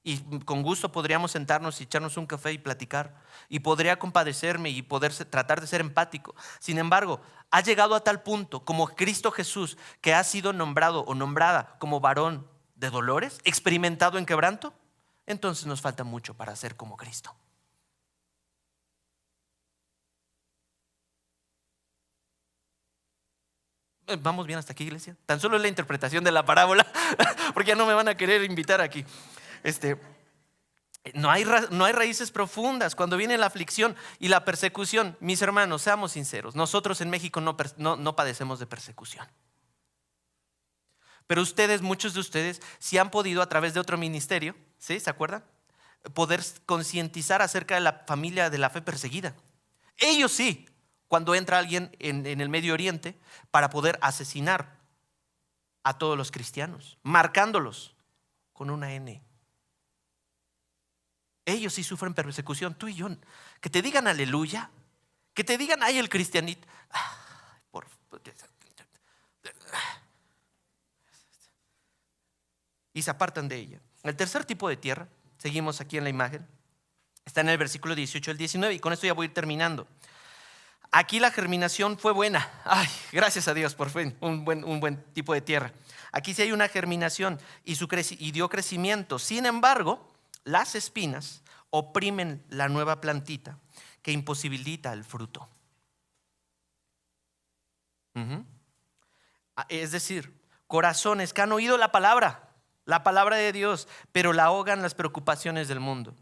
Y con gusto podríamos sentarnos y echarnos un café y platicar. Y podría compadecerme y tratar de ser empático. Sin embargo, ha llegado a tal punto como Cristo Jesús, que ha sido nombrado o nombrada como varón de dolores, experimentado en quebranto. Entonces nos falta mucho para ser como Cristo. ¿Vamos bien hasta aquí, iglesia? Tan solo es la interpretación de la parábola, porque ya no me van a querer invitar aquí. No hay raíces profundas. Cuando viene la aflicción y la persecución, mis hermanos, seamos sinceros, nosotros en México no padecemos de persecución. Pero ustedes, muchos de ustedes, sí han podido a través de otro ministerio, ¿sí? ¿Se acuerdan? Poder concientizar acerca de la familia de la fe perseguida. Ellos sí, cuando entra alguien en el Medio Oriente para poder asesinar a todos los cristianos, marcándolos con una N. Ellos sí sufren persecución, tú y yo. Que te digan aleluya, que te digan ay el cristianito. Y se apartan de ella. El tercer tipo de tierra, seguimos aquí en la imagen, está en el versículo 18 al 19 y con esto ya voy a ir terminando. Aquí la germinación fue buena. Ay, gracias a Dios, por fin, un buen tipo de tierra. Aquí sí hay una germinación y dio crecimiento. Sin embargo, las espinas oprimen la nueva plantita que imposibilita el fruto. Es decir, corazones que han oído la palabra de Dios, pero la ahogan las preocupaciones del mundo.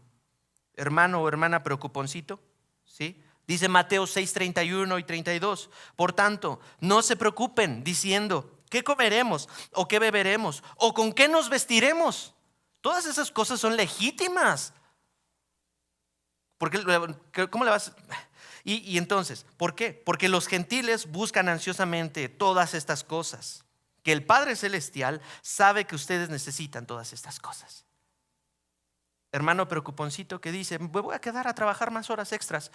Hermano o hermana preocuponcito, ¿sí? Dice Mateo 6, 31 y 32. Por tanto, no se preocupen diciendo, ¿qué comeremos? ¿O qué beberemos? ¿O con qué nos vestiremos? Todas esas cosas son legítimas. Porque, ¿cómo le vas? Y entonces, ¿por qué? Porque los gentiles buscan ansiosamente todas estas cosas. Que el Padre Celestial sabe que ustedes necesitan todas estas cosas. Hermano preocuponcito que dice, me voy a quedar a trabajar más horas extras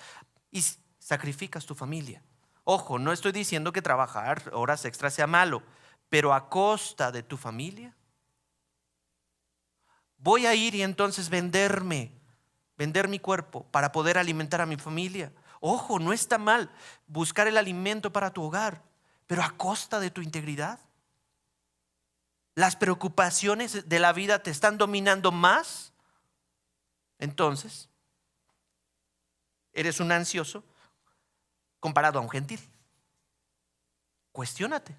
y sacrificas tu familia. Ojo, no estoy diciendo que trabajar horas extras sea malo, pero a costa de tu familia. Voy a ir y entonces vender mi cuerpo para poder alimentar a mi familia. Ojo, no está mal buscar el alimento para tu hogar, pero a costa de tu integridad. Las preocupaciones de la vida te están dominando más. Entonces, eres un ansioso comparado a un gentil. Cuestiónate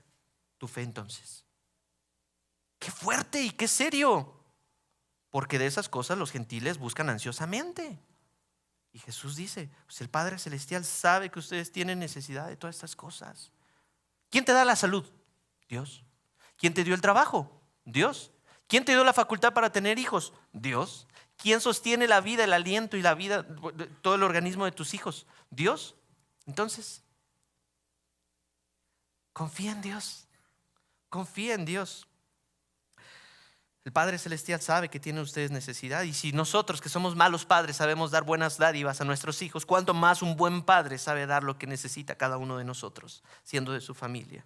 tu fe entonces. Qué fuerte y qué serio. Porque de esas cosas los gentiles buscan ansiosamente. Y Jesús dice, pues el Padre Celestial sabe que ustedes tienen necesidad de todas estas cosas. ¿Quién te da la salud? Dios. ¿Quién te dio el trabajo? Dios. ¿Quién te dio la facultad para tener hijos? Dios. ¿Quién sostiene la vida, el aliento y la vida, todo el organismo de tus hijos? Dios. Entonces, confía en Dios. Confía en Dios. El Padre Celestial sabe que tienen ustedes necesidad. Y si nosotros que somos malos padres sabemos dar buenas dádivas a nuestros hijos, ¿cuánto más un buen padre sabe dar lo que necesita cada uno de nosotros, siendo de su familia?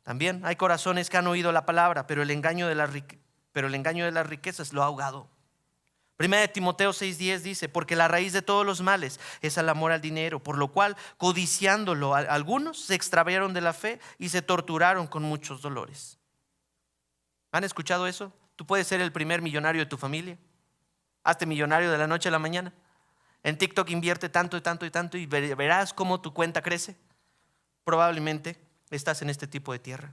También hay corazones que han oído la palabra, pero el engaño de las riquezas lo ha ahogado. Primera de Timoteo 6:10 dice, porque la raíz de todos los males es el amor al dinero, por lo cual, codiciándolo, algunos se extraviaron de la fe y se torturaron con muchos dolores. ¿Han escuchado eso? Tú puedes ser el primer millonario de tu familia. Hazte millonario de la noche a la mañana. En TikTok invierte tanto y tanto y tanto y verás cómo tu cuenta crece. Probablemente estás en este tipo de tierra,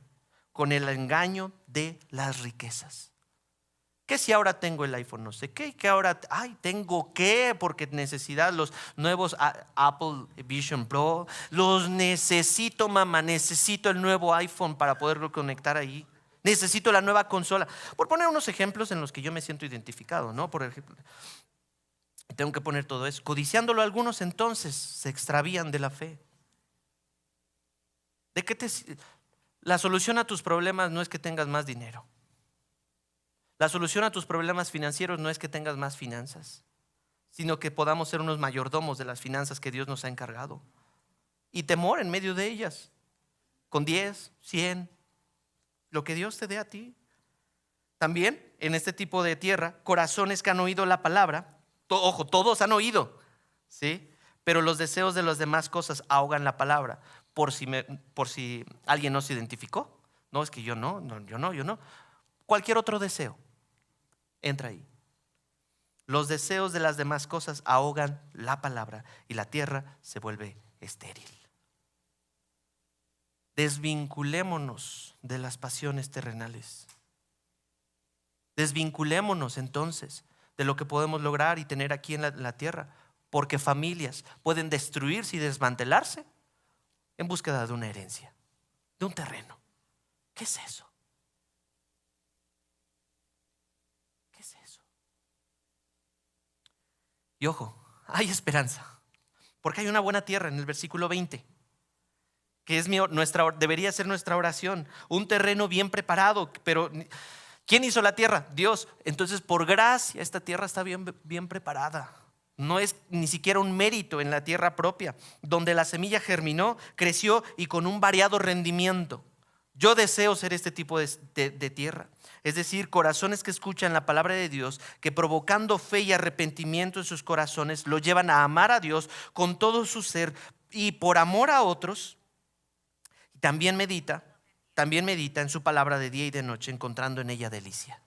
con el engaño de las riquezas. ¿Qué si ahora tengo el iPhone? No sé qué, que ahora, tengo que, porque necesidad, los nuevos Apple Vision Pro, los necesito, mamá, necesito el nuevo iPhone para poderlo conectar ahí. Necesito la nueva consola. Por poner unos ejemplos en los que yo me siento identificado, ¿no? Por ejemplo, tengo que poner todo eso. Codiciándolo algunos entonces se extravían de la fe. La solución a tus problemas no es que tengas más dinero. La solución a tus problemas financieros no es que tengas más finanzas, sino que podamos ser unos mayordomos de las finanzas que Dios nos ha encargado. Y temor en medio de ellas, con 10, 100, lo que Dios te dé a ti. También en este tipo de tierra, corazones que han oído la palabra, ojo, todos han oído, ¿sí? Pero los deseos de las demás cosas ahogan la palabra. Por si alguien no se identificó. No, es que yo no. Cualquier otro deseo entra ahí. Los deseos de las demás cosas ahogan la palabra y la tierra se vuelve estéril. Desvinculémonos de las pasiones terrenales. Desvinculémonos entonces de lo que podemos lograr y tener aquí en la tierra, porque familias pueden destruirse y desmantelarse en búsqueda de una herencia, de un terreno. ¿Qué es eso? ¿Qué es eso? Y ojo, hay esperanza, porque hay una buena tierra en el versículo 20, que es debería ser nuestra oración. Un terreno bien preparado, pero ¿quién hizo la tierra? Dios. Entonces, por gracia, esta tierra está bien preparada. No es ni siquiera un mérito en la tierra propia, donde la semilla germinó, creció y con un variado rendimiento. Yo deseo ser este tipo de tierra. Es decir, corazones que escuchan la palabra de Dios, que provocando fe y arrepentimiento en sus corazones, lo llevan a amar a Dios con todo su ser y por amor a otros. También medita en su palabra de día y de noche, encontrando en ella delicia.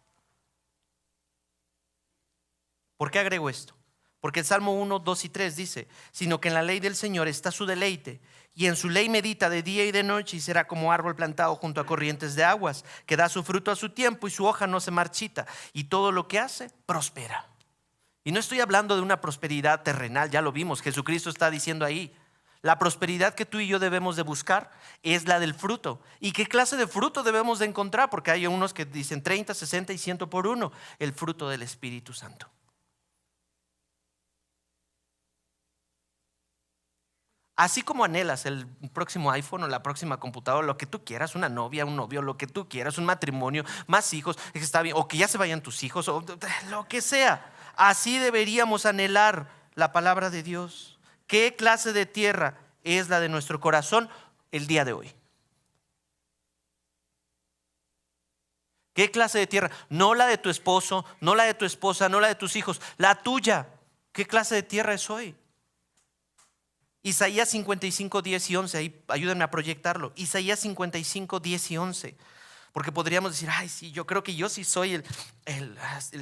¿Por qué agrego esto? Porque el Salmo 1, 2 y 3 dice: sino que en la ley del Señor está su deleite, y en su ley medita de día y de noche, y será como árbol plantado junto a corrientes de aguas, que da su fruto a su tiempo y su hoja no se marchita, y todo lo que hace prospera. Y no estoy hablando de una prosperidad terrenal, ya lo vimos, Jesucristo está diciendo ahí. La prosperidad que tú y yo debemos de buscar es la del fruto. ¿Y qué clase de fruto debemos de encontrar? Porque hay unos que dicen 30, 60 y 100 por uno. El fruto del Espíritu Santo. Así como anhelas el próximo iPhone o la próxima computadora, lo que tú quieras, una novia, un novio, lo que tú quieras, un matrimonio, más hijos, está bien, o que ya se vayan tus hijos, o lo que sea. Así deberíamos anhelar la palabra de Dios. ¿Qué clase de tierra es la de nuestro corazón el día de hoy? ¿Qué clase de tierra? No la de tu esposo, no la de tu esposa, no la de tus hijos, la tuya. ¿Qué clase de tierra es hoy? Isaías 55, 10 y 11, ahí ayúdenme a proyectarlo. Isaías 55, 10 y 11. Porque podríamos decir: ay, sí, yo creo que yo sí soy el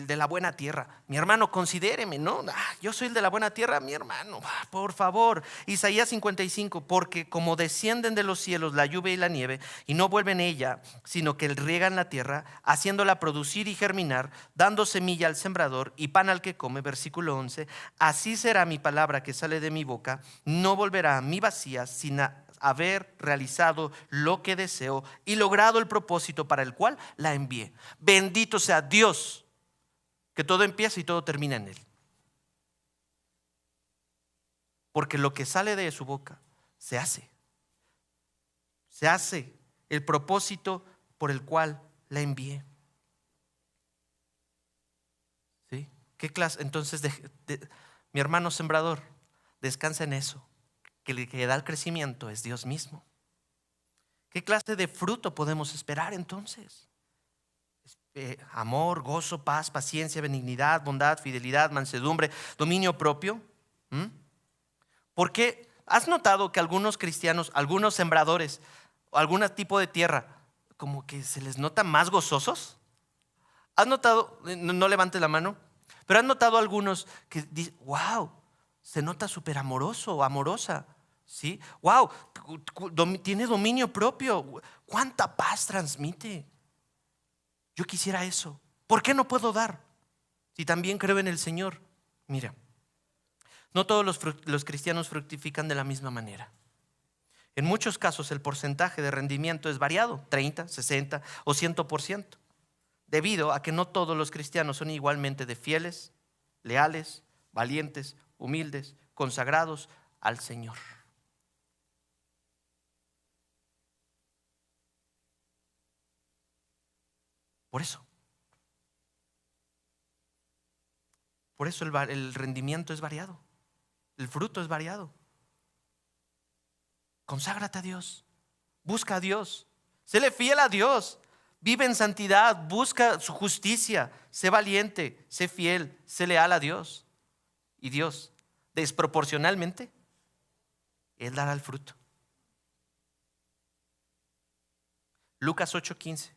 de la buena tierra. Mi hermano, considéreme, ¿no? Yo soy el de la buena tierra, mi hermano, por favor. Isaías 55, porque como descienden de los cielos la lluvia y la nieve, y no vuelven ella, sino que riegan la tierra, haciéndola producir y germinar, dando semilla al sembrador y pan al que come. Versículo 11, así será mi palabra que sale de mi boca, no volverá a mí vacía, sin haber realizado lo que deseo y logrado el propósito para el cual la envié. Bendito sea Dios, que todo empieza y todo termina en Él. Porque lo que sale de su boca se hace. Se hace el propósito por el cual la envié. ¿Sí? ¿Qué clase? Entonces, mi hermano sembrador, descansa en eso. Que el que da el crecimiento es Dios mismo. ¿Qué clase de fruto podemos esperar entonces? Amor, gozo, paz, paciencia, benignidad, bondad, fidelidad, mansedumbre, dominio propio. Porque has notado que algunos cristianos, algunos sembradores, o algún tipo de tierra, como que se les nota más gozosos? ¿Has notado? No levantes la mano. Pero has notado algunos que dicen: wow, se nota súper amoroso o amorosa. ¿Sí? Wow, tiene dominio propio. ¿Cuánta paz transmite? Yo quisiera eso. ¿Por qué no puedo dar? Si también creo en el Señor. Mira, no todos los cristianos fructifican de la misma manera. En muchos casos el porcentaje de rendimiento es variado, 30, 60 o 100%, debido a que no todos los cristianos son igualmente de fieles, leales, valientes, humildes, consagrados al Señor. Por eso el rendimiento es variado, el fruto es variado. Conságrate a Dios, busca a Dios, séle fiel a Dios, vive en santidad, busca su justicia, sé valiente, sé fiel, sé leal a Dios. Y Dios, desproporcionalmente, Él dará el fruto. Lucas 8:15.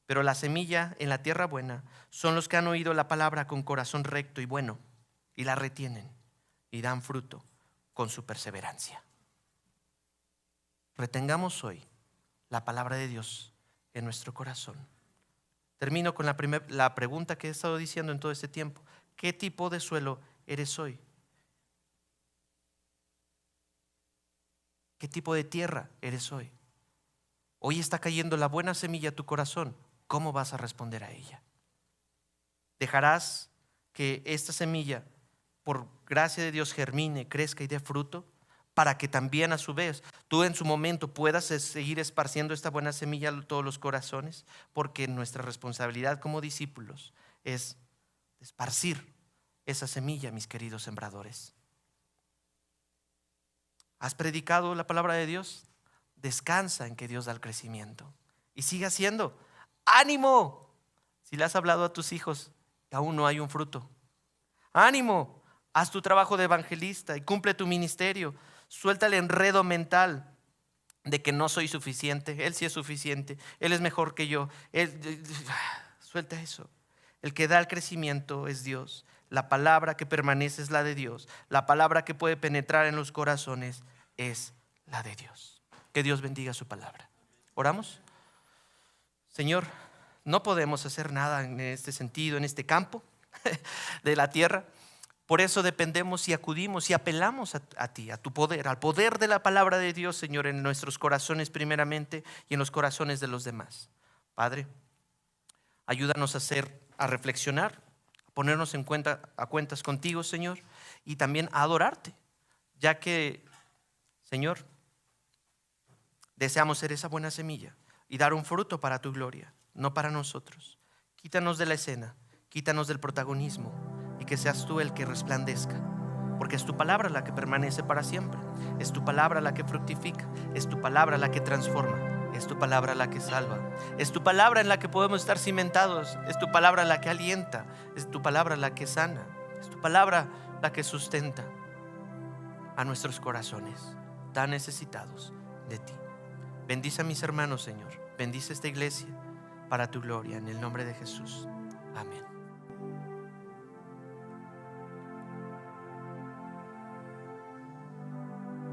Pero la semilla en la tierra buena son los que han oído la palabra con corazón recto y bueno, y la retienen y dan fruto con su perseverancia. Retengamos hoy la palabra de Dios en nuestro corazón. Termino con la pregunta que he estado diciendo en todo este tiempo. ¿Qué tipo de suelo eres hoy? ¿Qué tipo de tierra eres hoy? Hoy está cayendo la buena semilla a tu corazón. ¿Cómo vas a responder a ella? ¿Dejarás que esta semilla, por gracia de Dios, germine, crezca y dé fruto, para que también a su vez tú en su momento puedas seguir esparciendo esta buena semilla a todos los corazones? Porque nuestra responsabilidad como discípulos es esparcir esa semilla, mis queridos sembradores. ¿Has predicado la palabra de Dios? Descansa en que Dios da el crecimiento y sigue haciendo. ¡Ánimo! Si le has hablado a tus hijos y aún no hay un fruto, ¡ánimo! Haz tu trabajo de evangelista y cumple tu ministerio. Suelta el enredo mental de que no soy suficiente. Él sí es suficiente. Él es mejor que yo. Suelta eso. El que da el crecimiento es Dios. La palabra que permanece es la de Dios. La palabra que puede penetrar en los corazones es la de Dios. Que Dios bendiga su palabra. ¿Oramos? Señor, no podemos hacer nada en este sentido, en este campo de la tierra. Por eso dependemos y acudimos y apelamos a ti, a tu poder, al poder de la palabra de Dios, Señor, en nuestros corazones primeramente y en los corazones de los demás. Padre, ayúdanos a reflexionar, a ponernos a cuentas contigo, Señor, y también a adorarte, ya que, Señor, deseamos ser esa buena semilla y dar un fruto para tu gloria, no para nosotros. Quítanos de la escena, quítanos del protagonismo y que seas tú el que resplandezca, porque es tu palabra la que permanece para siempre, es tu palabra la que fructifica, es tu palabra la que transforma, es tu palabra la que salva, es tu palabra en la que podemos estar cimentados, es tu palabra la que alienta, es tu palabra la que sana, es tu palabra la que sustenta a nuestros corazones tan necesitados de ti. Bendice a mis hermanos, Señor, bendice esta iglesia para tu gloria, en el nombre de Jesús. Amén.